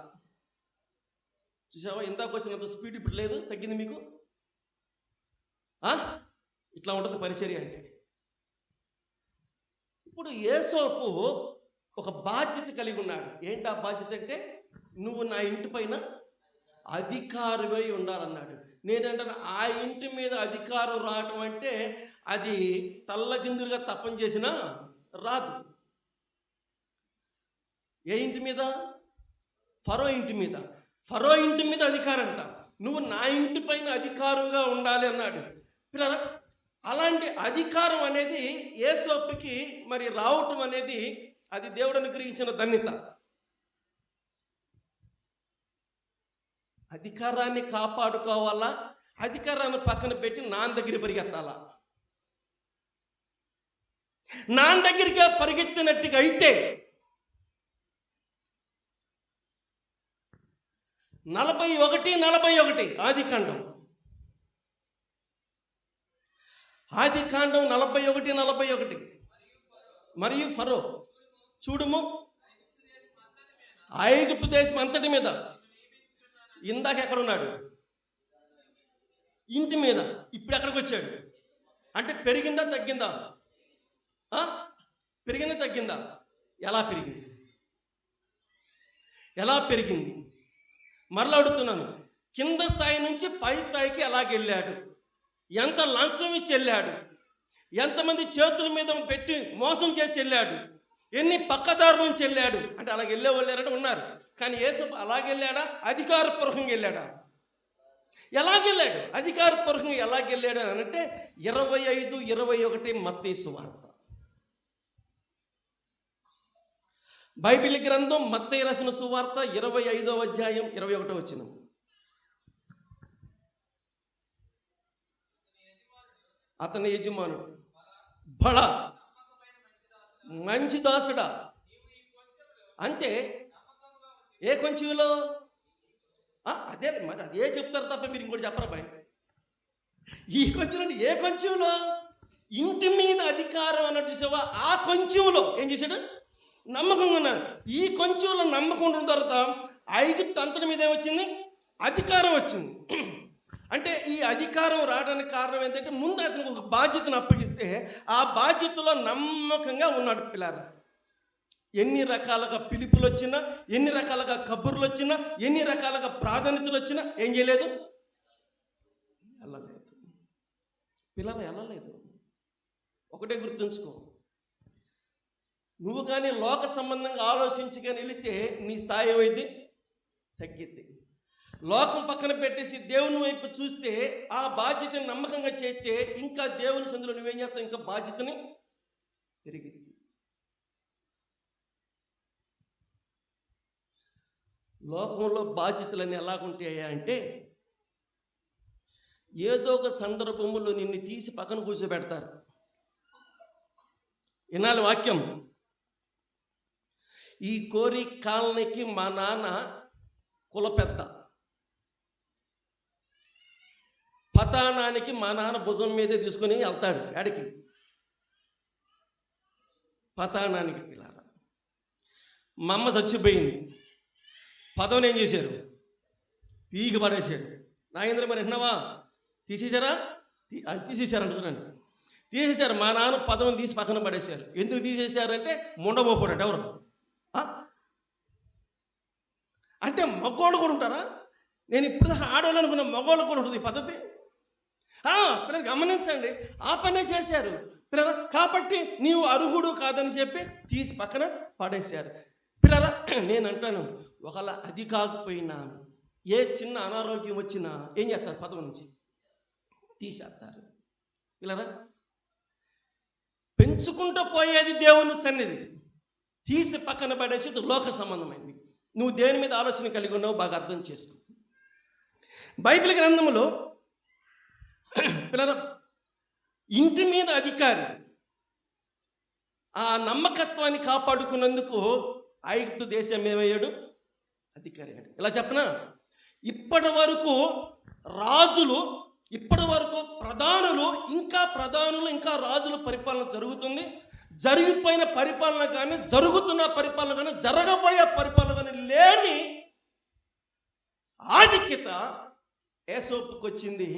చూసావా, ఇందాక వచ్చినంత స్పీడ్ ఇప్పుడు లేదు, తగ్గింది మీకు. ఇట్లా ఉంటుంది పరిచర్య అంటే. ఇప్పుడు యేసోపు ఒక బాధ్యత కలిగి ఉన్నాడు. ఏంటి ఆ బాధ్యత అంటే, నువ్వు నా ఇంటి పైన అధికారివై ఉండాలన్నాడు. నేనంటాను ఆ ఇంటి మీద అధికారం రావటం అంటే అది తల్లకిందులుగా తప్పని చేసినా రాదు. ఏ ఇంటి మీద? ఫరో ఇంటి మీద. ఫరో ఇంటి మీద అధికారం అంట. నువ్వు నా ఇంటి పైన అధికారుగా ఉండాలి అన్నాడు. పిల్లరా, అలాంటి అధికారం అనేది యేసోపుకి మరి రావటం అనేది అది దేవుడు అనుగ్రహించిన ధన్యత. అధికారాన్ని కాపాడుకోవాలా, అధికారాన్ని పక్కన పెట్టి నాన్న దగ్గర పరిగెత్తాలా? నాన్న దగ్గరికి పరిగెత్తినట్టుగా అయితే 41 ఆదికాండం 41 మరియు ఫరో చూడుము ఐగుప్తు దేశం అంతటి మీద. ఇందాక ఎక్కడున్నాడు? ఇంటి మీద. ఇప్పుడు ఎక్కడికి వచ్చాడు? అంటే పెరిగిందా తగ్గిందా? పెరిగిందా తగ్గిందా? ఎలా పెరిగింది? ఎలా పెరిగింది? మరలా అడుగుతున్నాను, కింద స్థాయి నుంచి పై స్థాయికి ఎలాగెళ్ళాడు? ఎంత లంచం ఇచ్చి వెళ్ళాడు? ఎంతమంది చేతుల మీద పెట్టి మోసం చేసి వెళ్ళాడు? ఎన్ని పక్కదారు నుంచి వెళ్ళాడు? అంటే అలాగ వెళ్ళే వాళ్ళు ఉన్నారు. కానీ యేసోపు అలాగెళ్ళాడా? అధికారపూర్వకంగా వెళ్ళాడా? ఎలాగెళ్ళాడు? అధికారపూర్వకంగా ఎలాగెళ్ళాడు అని అంటే 25-21 మత్తయి సువార్త. బైబిల్ గ్రంథం మత్తయి రాసిన సువార్త 25వ అధ్యాయం 21వ వచనం. అతని యజమానుడు బళ మంచి దాసుడా. అంటే ఏ కొంచెంలో? అదే మరి అదే చెప్తారు తప్ప మీరు ఇంకోటి చెప్పరా బాయ్? ఈ కొంచెం ఏ కొంచెంలో? ఇంటి మీద అధికారం అన్నట్టు చూసావా? ఆ కొంచెంలో ఏం చేశాడు? నమ్మకంగా ఉన్నారు. ఈ కొంచెంలో నమ్మకం ఉన్న తర్వాత ఐగుప్తు అంతటి మీద ఏమొచ్చింది? అధికారం వచ్చింది. అంటే ఈ అధికారం రావడానికి కారణం ఏంటంటే ముందు అతనికి ఒక బాధ్యతను అప్పగిస్తే ఆ బాధ్యతలో నమ్మకంగా ఉన్నాడు. పిల్లారా, ఎన్ని రకాలుగా పిలుపులు వచ్చినా, ఎన్ని రకాలుగా కబుర్లు వచ్చినా, ఎన్ని రకాలుగా ప్రాధాన్యతలు వచ్చినా ఏం చేయలేదు? వెళ్ళలేదు. పిల్లలు వెళ్ళలేదు. ఒకటే గుర్తుంచుకో, నువ్వు కానీ లోక సంబంధంగా ఆలోచించగానే వెళితే నీ స్థాయి ఏమైంది? తగ్గిద్ది. లోకం పక్కన పెట్టేసి దేవుని వైపు చూస్తే ఆ బాధ్యతని నమ్మకంగా చేస్తే ఇంకా దేవుని సందులో నువ్వేం చేస్తావు? ఇంకా బాధ్యతని పెరిగిద్ది. లోకంలో బాధ్యతలన్నీ ఎలాగుంటాయా అంటే ఏదో ఒక సందర్భంలో నిన్ను తీసి పక్కన కూర్చోబెడతారు. వినాలి వాక్యం. ఈ కోరి కాలనీకి మా నాన్న కుల పెద్ద, పతానానికి మా నాన్న భుజం మీదే తీసుకొని వెళ్తాడు. ఆడికి పతానానికి. పిల్లారా, మా అమ్మ చచ్చిపోయింది. పదవిని ఏం చేశారు? పీకి పడేశారు. నాగేంద్ర మరి విన్నావా? తీసేశారా? తీసేశారు అంటున్నాను. తీసేశారు. మా నాన్న పదవిని తీసి పక్కన పడేశారు. ఎందుకు తీసేశారంటే ముండబోపోయాడు. ఎవరు అంటే మగోళ్ళు కూడా ఉంటారా? నేను ఇప్పుడు ఆడవాళ్ళు అనుకున్న మగోళ్ళు కూడా ఉంటుంది ఈ పద్ధతి. పిల్లలు గమనించండి, ఆ పనే చేశారు పిల్లలు. కాబట్టి నీవు అర్హుడు కాదని చెప్పి తీసి పక్కన పడేశారు. పిల్లరా, నేను అంటాను, ఒకవేళ అది కాకపోయినా ఏ చిన్న అనారోగ్యం వచ్చినా ఏం చేస్తారు? పదవి నుంచి తీసేస్తారు. పిల్లరా, పెంచుకుంటూ పోయేది దేవుని సన్నిధి, తీసి పక్కన పడేసి లోక సంబంధమైంది. నువ్వు దేని మీద ఆలోచన కలిగి ఉన్నావు బాగా అర్థం చేసుకో. బైబిల్ గ్రంథంలో పిల్లల ఇంటి మీద అధికారి ఆ నమ్మకత్వాన్ని కాపాడుకున్నందుకు ఐగుప్తు దేశం ఏమయ్యాడు? అధికారి అయ్యాడు. ఇలా చెప్పనా, ఇప్పటి వరకు రాజులు, ఇప్పటి వరకు ప్రధానులు ఇంకా రాజుల పరిపాలన జరుగుతుంది. జరిగిపోయిన పరిపాలన కానీ, జరుగుతున్న పరిపాలన కానీ, జరగబోయే పరిపాలన కానీ లేని ఆధిక్యత యేసోపుకు వచ్చింది.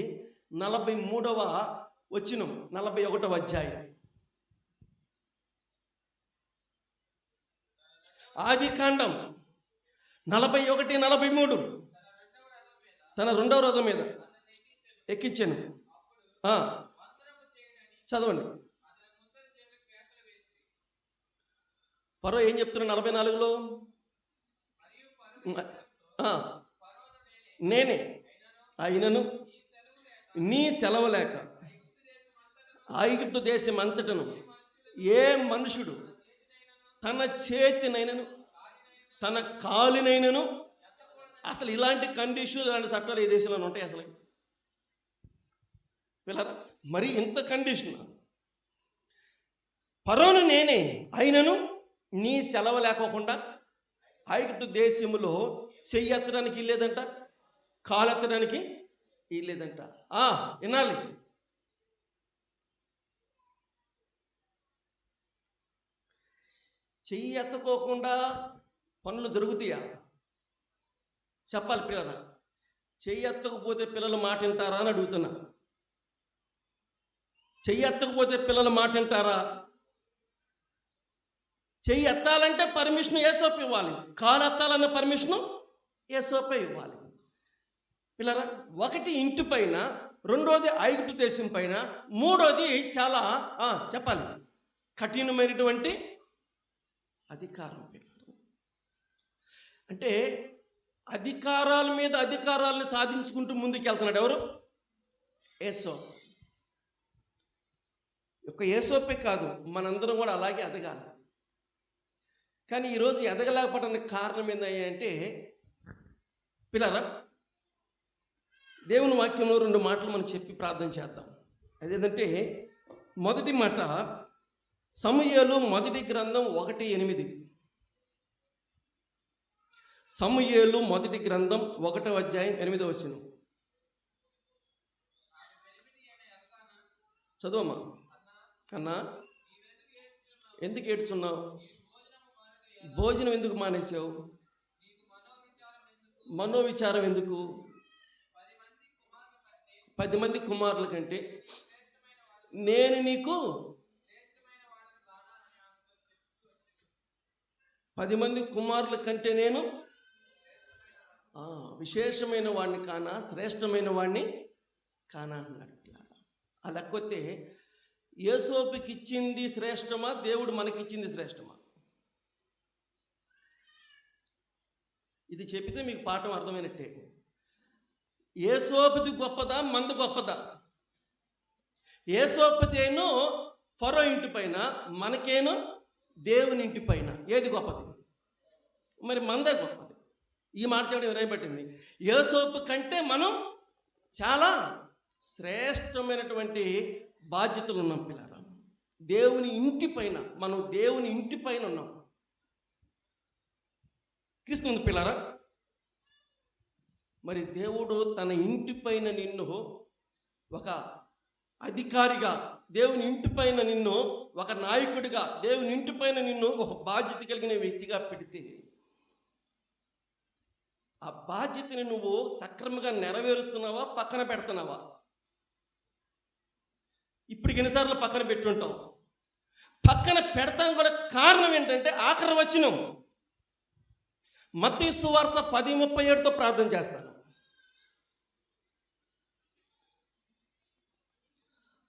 43వ వచనం, 41వ అధ్యాయం. ఆదికాండం 41:43 తన రెండవ రథం మీద ఎక్కించాను. చదవండి. ఫరో ఏం చెప్తున్నాడు 44లో? నేనే అయినను నీ సెలవు లేక ఐగుప్తు దేశం అంతటను ఏ మనుషుడు తన చేతినైనను తన కాలినైనను, అసలు ఇలాంటి కండిషన్, ఇలాంటి చట్టాలు ఏ దేశంలో ఉంటాయి అసలు? పిల్లరా, మరి ఇంత కండిషన్. ఫరోను నేనే అయినను నీ సెలవు లేకోకుండా ఐగుప్తు దేశములో చెయ్యి ఎత్తడానికి ఇల్లేదంట, కాలు ఎత్తడానికి ఇల్లేదంట. వినాలి. చెయ్యి ఎత్తకోకుండా పనులు జరుగుతాయా? చెప్పాలి పిల్లరా. చెయ్యి ఎత్తకపోతే పిల్లలు మాట వింటారా అని అడుగుతున్నా. చెయ్యి ఎత్తకపోతే పిల్లలు మాట వింటారా? చెయ్యి ఎత్తాలంటే పర్మిషన్ యేసోపు ఇవ్వాలి, కాలు ఎత్తాలన్న పర్మిషను యేసోపే ఇవ్వాలి. పిల్లరా, ఒకటి ఇంటి పైన, రెండోది ఐగుప్తు దేశం పైన, మూడోది చాలా చెప్పాలి కఠినమైనటువంటి అధికారం. అంటే అధికారాల మీద అధికారాలను సాధించుకుంటూ ముందుకు వెళ్తున్నాడు ఎవరు? యేసోపు. ఒక యేసోపే కాదు, మనందరం కూడా అలాగే ఎదగాలి. కానీ ఈరోజు ఎదగలేకపోవడానికి కారణం ఏంటంటే పిల్లరా, దేవుని వాక్యంలో 2 మాటలు మనం చెప్పి ప్రార్థన చేద్దాం. అదేంటంటే మొదటి మాట సమూయేలు మొదటి గ్రంథం 1:8. సమూయేలు మొదటి గ్రంథం 1వ అధ్యాయం 8వ వచనం. చదువమ్మా. అన్నా, ఎందుకు ఏడ్చున్నావు? భోజనం ఎందుకు మానేసావు? మనోవిచారం ఎందుకు? 10 మంది కుమారుల కంటే నేను నీకు 10 మంది కుమారుల కంటే నేను విశేషమైన వాడిని కానా, శ్రేష్టమైన వాడిని కానా అన్నాడు. లేకపోతే యేసోపుకి ఇచ్చింది శ్రేష్టమా, దేవుడు మనకిచ్చింది శ్రేష్టమా? ఇది చెప్పితే మీకు పాఠం అర్థమైనట్టే. యేసోపుది గొప్పదా, మంద గొప్పదా? యేసోపుతేను ఫరో ఇంటి పైన, మనకేను దేవుని ఇంటి పైన. ఏది గొప్పది? మరి మందే గొప్పది. ఈ మాట చెప్పడం ఎవరైనా పట్టింది. యేసోపు కంటే మనం చాలా శ్రేష్టమైనటువంటి బాధ్యతలు ఉన్నాం పిల్లరా. దేవుని ఇంటి పైన, మనం దేవుని ఇంటి పైన ఉన్నాం. క్రీస్తు పిల్లరా, మరి దేవుడు తన ఇంటి పైన నిన్ను ఒక అధికారిగా, దేవుని ఇంటి పైన నిన్ను ఒక నాయకుడిగా, దేవుని ఇంటి పైన నిన్ను ఒక బాధ్యత కలిగిన వ్యక్తిగా పెడితే ఆ బాధ్యతని నువ్వు సక్రమంగా నెరవేరుస్తున్నావా, పక్కన పెడుతున్నావా? ఇప్పుడు ఎన్నిసార్లు పక్కన పెట్టుంటావు? పక్కన పెడతాం కూడా కారణం ఏంటంటే ఆఖరి వచనం మత్తయి సువార్త 10:37తో ప్రార్థన చేస్తాను.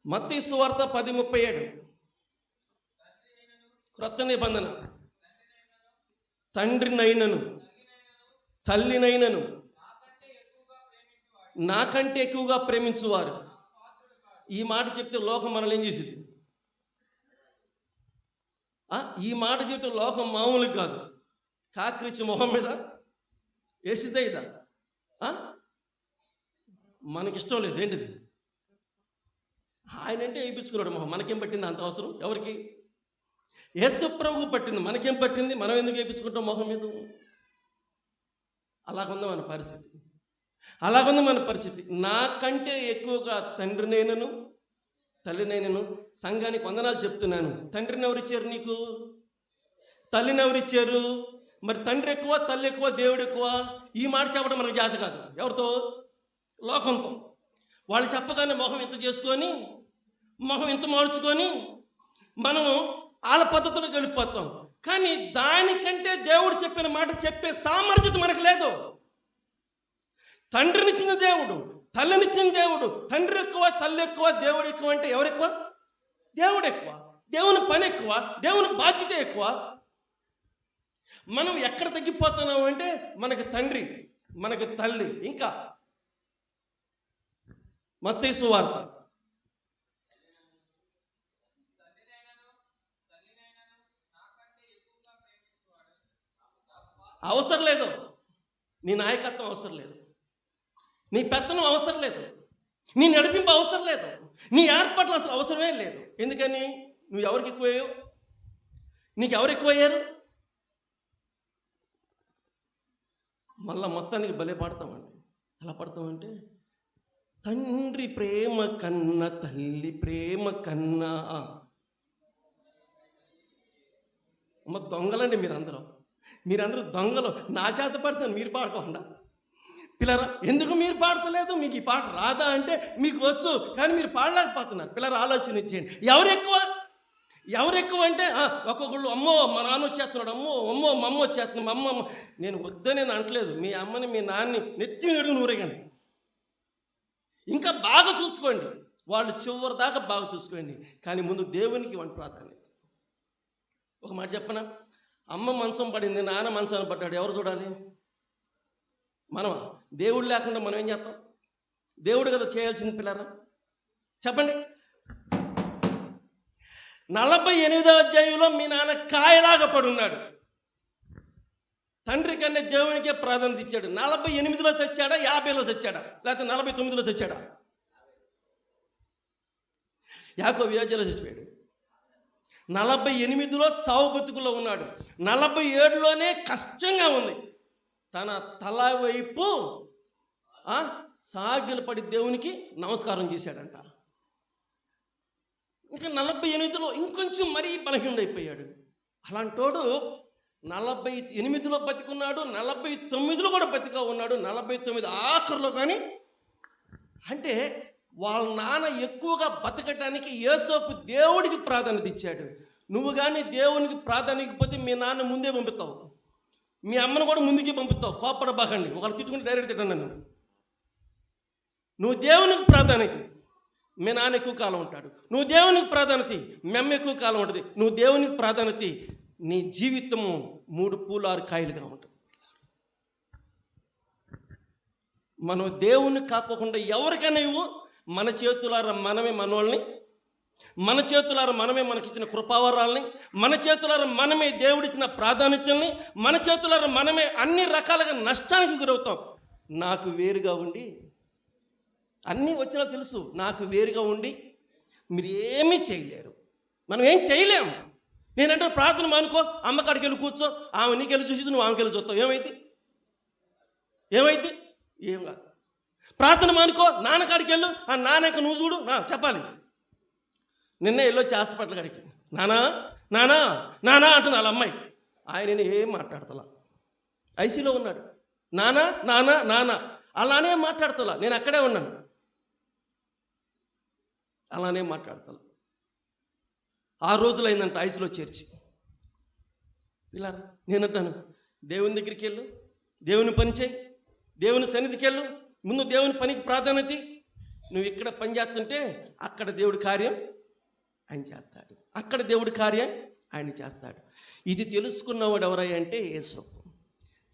మత్తయి సువార్త 10:37. క్రొత్త నిబంధన. తండ్రినైనను తల్లినైనను నాకంటే ఎక్కువగా ప్రేమించువారు. ఈ మాట చెప్తే లోకం మనల్ని ఏం చేసింది? ఈ మాట చెప్తే లోకం మామూలు కాదు, కాకరించి మొహం మీద వేసిద్దా ఇదా? మనకిష్టం లేదు. ఏంటిది? ఆయన అంటే వేయించుకున్నాడు మొహం. మనకేం పట్టింది అంత అవసరం? ఎవరికి? యేసు ప్రభువుకు పట్టింది, మనకేం పట్టింది? మనం ఎందుకు వేయించుకుంటాం మొహం మీద? అలాగుంది మన పరిస్థితి, అలాగుంది మన పరిస్థితి. నాకంటే ఎక్కువగా తండ్రినైనను తల్లినైనను. సంఘానికి వందనాలు చెప్తున్నాను. తండ్రిని ఎవరిచ్చారు నీకు? తల్లిని ఎవరిచ్చారు? మరి తండ్రి ఎక్కువ, తల్లి ఎక్కువ, దేవుడు ఎక్కువ? ఈ మాట చెప్పడం మనకు జాత కాదు. ఎవరితో? లోకంతో. వాళ్ళు చెప్పగానే మొహం ఇంత చేసుకొని, మొహం ఇంత మార్చుకొని మనము వాళ్ళ పద్ధతిలో వెళ్ళిపోతాం. కానీ దానికంటే దేవుడు చెప్పిన మాట చెప్పే సామర్థ్యత మనకు లేదు. తండ్రినిచ్చిన దేవుడు, తల్లినిచ్చిన దేవుడు, తండ్రి ఎక్కువ, తల్లి ఎక్కువ, దేవుడు ఎక్కువ అంటే ఎవరు ఎక్కువ? దేవుడు ఎక్కువ. దేవుని పని ఎక్కువ, దేవుని బాధ్యత ఎక్కువ. మనం ఎక్కడ తగ్గిపోతున్నాం అంటే మనకు తండ్రి, మనకు తల్లి, ఇంకా మత్తయి సువార్త అవసరం లేదు. నీ నాయకత్వం అవసరం లేదు, నీ పెత్తనం అవసరం లేదు, నీ నడిపింపు అవసరం లేదు, నీ ఏర్పాట్లు అసలు అవసరమే లేదు. ఎందుకని? నువ్వు ఎవరికి ఎక్కువయ్యావు? నీకు ఎవరు ఎక్కువయ్యారు? మళ్ళా మొత్తానికి భలే పడతామండి. ఎలా పడతామంటే తండ్రి ప్రేమ కన్నా తల్లి ప్రేమ కన్నా. అమ్మ దొంగలండి మీరందరూ దొంగలు. నా చేత పడుతుంది, మీరు పాడుకోకుండా. పిల్లరా, ఎందుకు మీరు పాడతలేదు? మీకు ఈ పాట రాదా అంటే మీకు వచ్చు, కానీ మీరు పాడలేకపోతున్నారు. పిల్లరా, ఆలోచన ఇచ్చేయండి. ఎవరు ఎక్కువ అంటే ఒక్కొక్కళ్ళు అమ్మో మా నాన్న వచ్చేస్తున్నాడు, అమ్మో మా అమ్మ వచ్చేస్తున్నాడు, మా అమ్మ. నేను వద్దని నేను అంటలేదు. మీ అమ్మని మీ నాన్నని నెత్తి మీద నూరేయండి, ఇంకా బాగా చూసుకోండి, వాళ్ళు చివరి దాకా బాగా చూసుకోండి. కానీ ముందు దేవునికి వంట ప్రాధాన్యత. ఒక మాట చెప్పనా? అమ్మ మంచం పడింది, నాన్న మంచాన్ని పడ్డాడు, ఎవరు చూడాలి? మనమా? దేవుడు లేకుండా మనం ఏం చేస్తాం? దేవుడు కదా చేయాల్సింది. పిల్లరా చెప్పండి. 48వ అధ్యాయంలో మీ నాన్న కాయలాగా పడున్నాడు. తండ్రి కన్నా దేవునికే ప్రాధాన్యత ఇచ్చాడు. 48లో చచ్చాడా, 50లో చచ్చాడా, లేకపోతే 49లో చచ్చాడా? యాకోబు వ్యాజ్యాలో చచ్చిపోయాడు. 48లో చావు బతుకులో ఉన్నాడు. 47లోనే కష్టంగా ఉంది. తన తల వైపు సాగిలు పడి దేవునికి నమస్కారం చేశాడంట. ఇంకా 48లో ఇంకొంచెం మరీ బలహీనుడైపోయాడు. అలాంటోడు 48లో బతికున్నాడు, 49లో కూడా బతికా ఉన్నాడు, 49 ఆఖరిలో. కానీ అంటే వాళ్ళ నాన్న ఎక్కువగా బతకటానికి యోసేపు దేవుడికి ప్రాధాన్యత ఇచ్చాడు. నువ్వు కానీ దేవునికి ప్రాధాన్యత ఇకపోతే మీ నాన్న ముందే పంపుతావు, మీ అమ్మను కూడా ముందుకి పంపుతావు. కోపడబాకండి, ఒకళ్ళు తిట్టుకుంటే డైరెక్ట్ తిట్టండి. నువ్వు దేవునికి ప్రాధాన్యత, మీ నాన్న ఎక్కువ కాలం ఉంటాడు. నువ్వు దేవునికి ప్రాధాన్యత, మీ అమ్మ ఎక్కువ కాలం ఉంటుంది. నువ్వు దేవునికి ప్రాధాన్యత, నీ జీవితము 3 పూలు 6 కాయలుగా ఉంటుంది. మనం దేవుని కాకోకుండా ఎవరికైనా ఇవ్వు. మన చేతులారా మనమే మనోళ్ళని, మన చేతులారా మనమే మనకిచ్చిన కృపావరాలని, మన చేతులారా మనమే దేవుడిచ్చిన ప్రాధాన్యతల్ని, మన చేతులారా మనమే అన్ని రకాలుగా నష్టానికి గురవుతాం. నాకు వేరుగా ఉండి అన్నీ వచ్చినా తెలుసు, నాకు వేరుగా ఉండి మీరు ఏమీ చేయలేరు. మనం ఏం చేయలేము. నేనంటే ప్రార్థన మానుకో, అమ్మకాడికి వెళ్ళి కూర్చో, ఆమె నీకెళ్ళి చూసి నువ్వు ఆమెకెళ్ళి చూస్తావు, ఏమైంది? ఏం కాదు. ప్రార్థన మానుకో, నాన్నకాడికి వెళ్ళు, ఆ నాన్నక నువ్వు చూడు చెప్పాలి. నిన్నే వెళ్ళొచ్చి హాస్పిటల్ కాడికి, నానా నానా నానా అంటుంది వాళ్ళ అమ్మాయి. ఆయన ఏం మాట్లాడతలా, ఐసీలో ఉన్నాడు. నానా నానా నానా అలానే మాట్లాడతలా. నేను అక్కడే ఉన్నాను, అలానే మాట్లాడతా. 6 రోజులైందంట ఐసీలో చేర్చి. ఇలా నేనంటాను, దేవుని దగ్గరికి వెళ్ళు, దేవుని పని చేయి, దేవుని సన్నిధికి వెళ్ళు. ముందు దేవుని పనికి ప్రాధాన్యత. నువ్వు ఇక్కడ పని చేస్తుంటే అక్కడ దేవుడి కార్యం ఆయన చేస్తాడు, అక్కడ దేవుడి కార్యం ఆయన చేస్తాడు. ఇది తెలుసుకున్నవాడు ఎవరయ్యా అంటే యేసయ్య.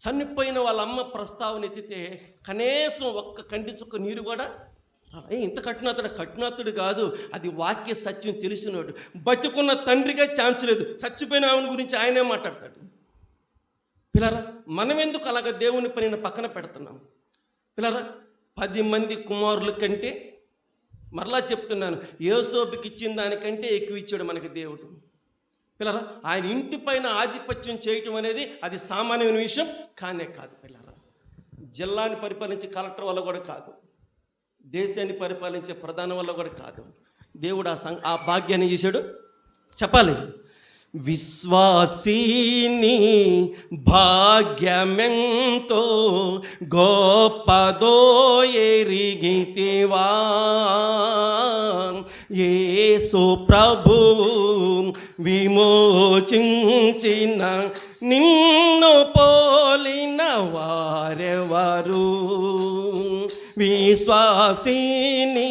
చనిపోయిన వాళ్ళ అమ్మ ప్రస్తావన ఎత్తితే కనీసం ఒక్క కంటి చుక్క నీరు కూడా ఇంత కఠినాతుడు కాదు, అది వాక్య సత్యం తెలిసినోడు. బతికున్న తండ్రిగా ఛాన్స్ లేదు, చచ్చిపోయిన ఆమెను గురించి ఆయనే మాట్లాడతాడు. పిల్లరా, మనం ఎందుకు అలాగ దేవుని పనిని పక్కన పెడుతున్నాం? పిల్లరా, 10 మంది కుమారుల కంటే, మరలా చెప్తున్నాను, యోసేపుకి ఇచ్చిన దానికంటే ఎక్కువ ఇచ్చాడు మనకి దేవుడు. పిల్లరా, ఆయన ఇంటి పైన ఆధిపత్యం చేయటం అనేది అది సామాన్యమైన విషయం కానే కాదు. పిల్లరా, జిల్లాని పరిపాలించే కలెక్టర్ వల్ల కూడా కాదు, దేశాన్ని పరిపాలించే ప్రధాని వల్ల కూడా కాదు. దేవుడు ఆ భాగ్యాన్ని చేశాడు. చెప్పాలి, విశ్వాసీని భాగ్యమెంతో గొప్పదో ఎరిగితివా, యేసు ప్రభువు విమోచించిన నిన్ను పోలిన వారెవరు? విశ్వాసిని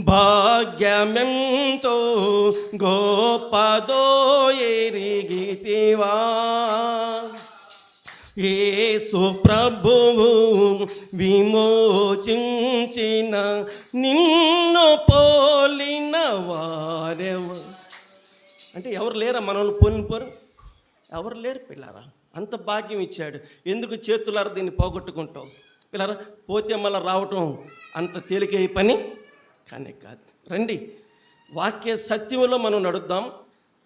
భాగ్యమెంతో గొప్పదో ఎరిగితివా? యేసు ప్రభువు విమోచించిన నిన్ను పోలిన వారెవరు? అంటే ఎవరు లేరా మనల్ని పోరు? ఎవరు లేరు పిల్లారా. అంత భాగ్యం ఇచ్చాడు. ఎందుకు చేతులారా దీన్ని పోగొట్టుకుంటావు? పిల్లారా, పోతే మళ్ళీ రావటం అంత తేలికై పని కానీ కాదు. రండి, వాక్య సత్యంలో మనం నడుద్దాం,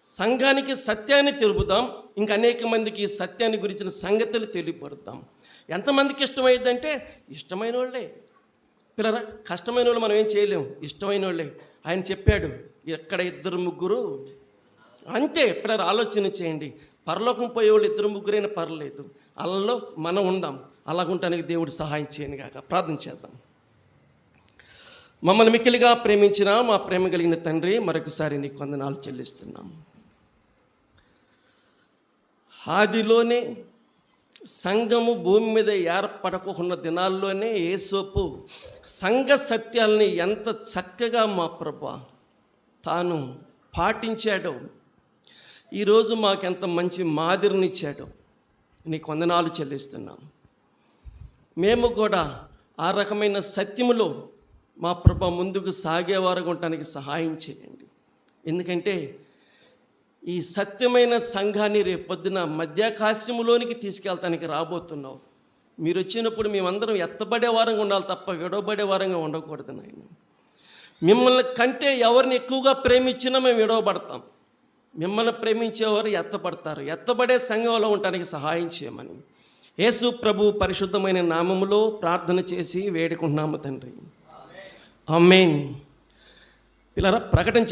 సంఘానికి సత్యాన్ని తెలుపుదాం, ఇంకా అనేక మందికి సత్యాన్ని గురించిన సంగతులు తెలియపరుద్దాం. ఎంతమందికి ఇష్టమైందంటే ఇష్టమైన వాళ్ళే పిల్లరా. కష్టమైన వాళ్ళు మనం ఏం చేయలేము, ఇష్టమైన వాళ్ళే. ఆయన చెప్పాడు, ఎక్కడ 2-3 అంతే. పిల్లలు ఆలోచన చేయండి. పరలోకం పోయేవాళ్ళు 2-3 పర్లేదు, అల్లలో మనం ఉందాం. అలాగుంటానికి దేవుడు సహాయం చేయను గాక. ప్రార్థన చేద్దాం. మమ్మల్ని మిక్కిలిగా ప్రేమించిన మా ప్రేమ కలిగిన తండ్రి, మరొకసారి నీకు వందనాలు చెల్లిస్తున్నాం. ఆదిలోనే సంఘము భూమి మీద ఏర్పడకున్న దినాల్లోనే యేసోపు సంఘ సత్యాల్ని ఎంత చక్కగా మా ప్రభువా తాను పాటించాడో, ఈరోజు మాకెంత మంచి మాదిరినిచ్చాడో నీకు వందనాలు చెల్లిస్తున్నాం. మేము కూడా ఆ రకమైన సత్యములో మా ప్రభు ముందుకు సాగేవారుగా ఉండటానికి సహాయం చేయండి. ఎందుకంటే ఈ సత్యమైన సంఘాన్ని రేపొద్దున మధ్యాకాశములోనికి తీసుకెళ్తానికి రాబోతున్నావు. మీరు వచ్చినప్పుడు మేమందరం ఎత్తబడే వారంగా ఉండాలి తప్ప విడవబడే వారంగా ఉండకూడదు నాయన. మిమ్మల్ని కంటే ఎవరిని ఎక్కువగా ప్రేమించినా మేము విడవబడతాం. మిమ్మల్ని ప్రేమించేవారు ఎత్తబడతారు. ఎత్తబడే సంఘంలో ఉండటానికి సహాయం చేయమని యేసు ప్రభు పరిశుద్ధమైన నామములో ప్రార్థన చేసి వేడుకుంటున్నాము తండ్రి. ఆమేన్. పిల్లరా, ప్రకటన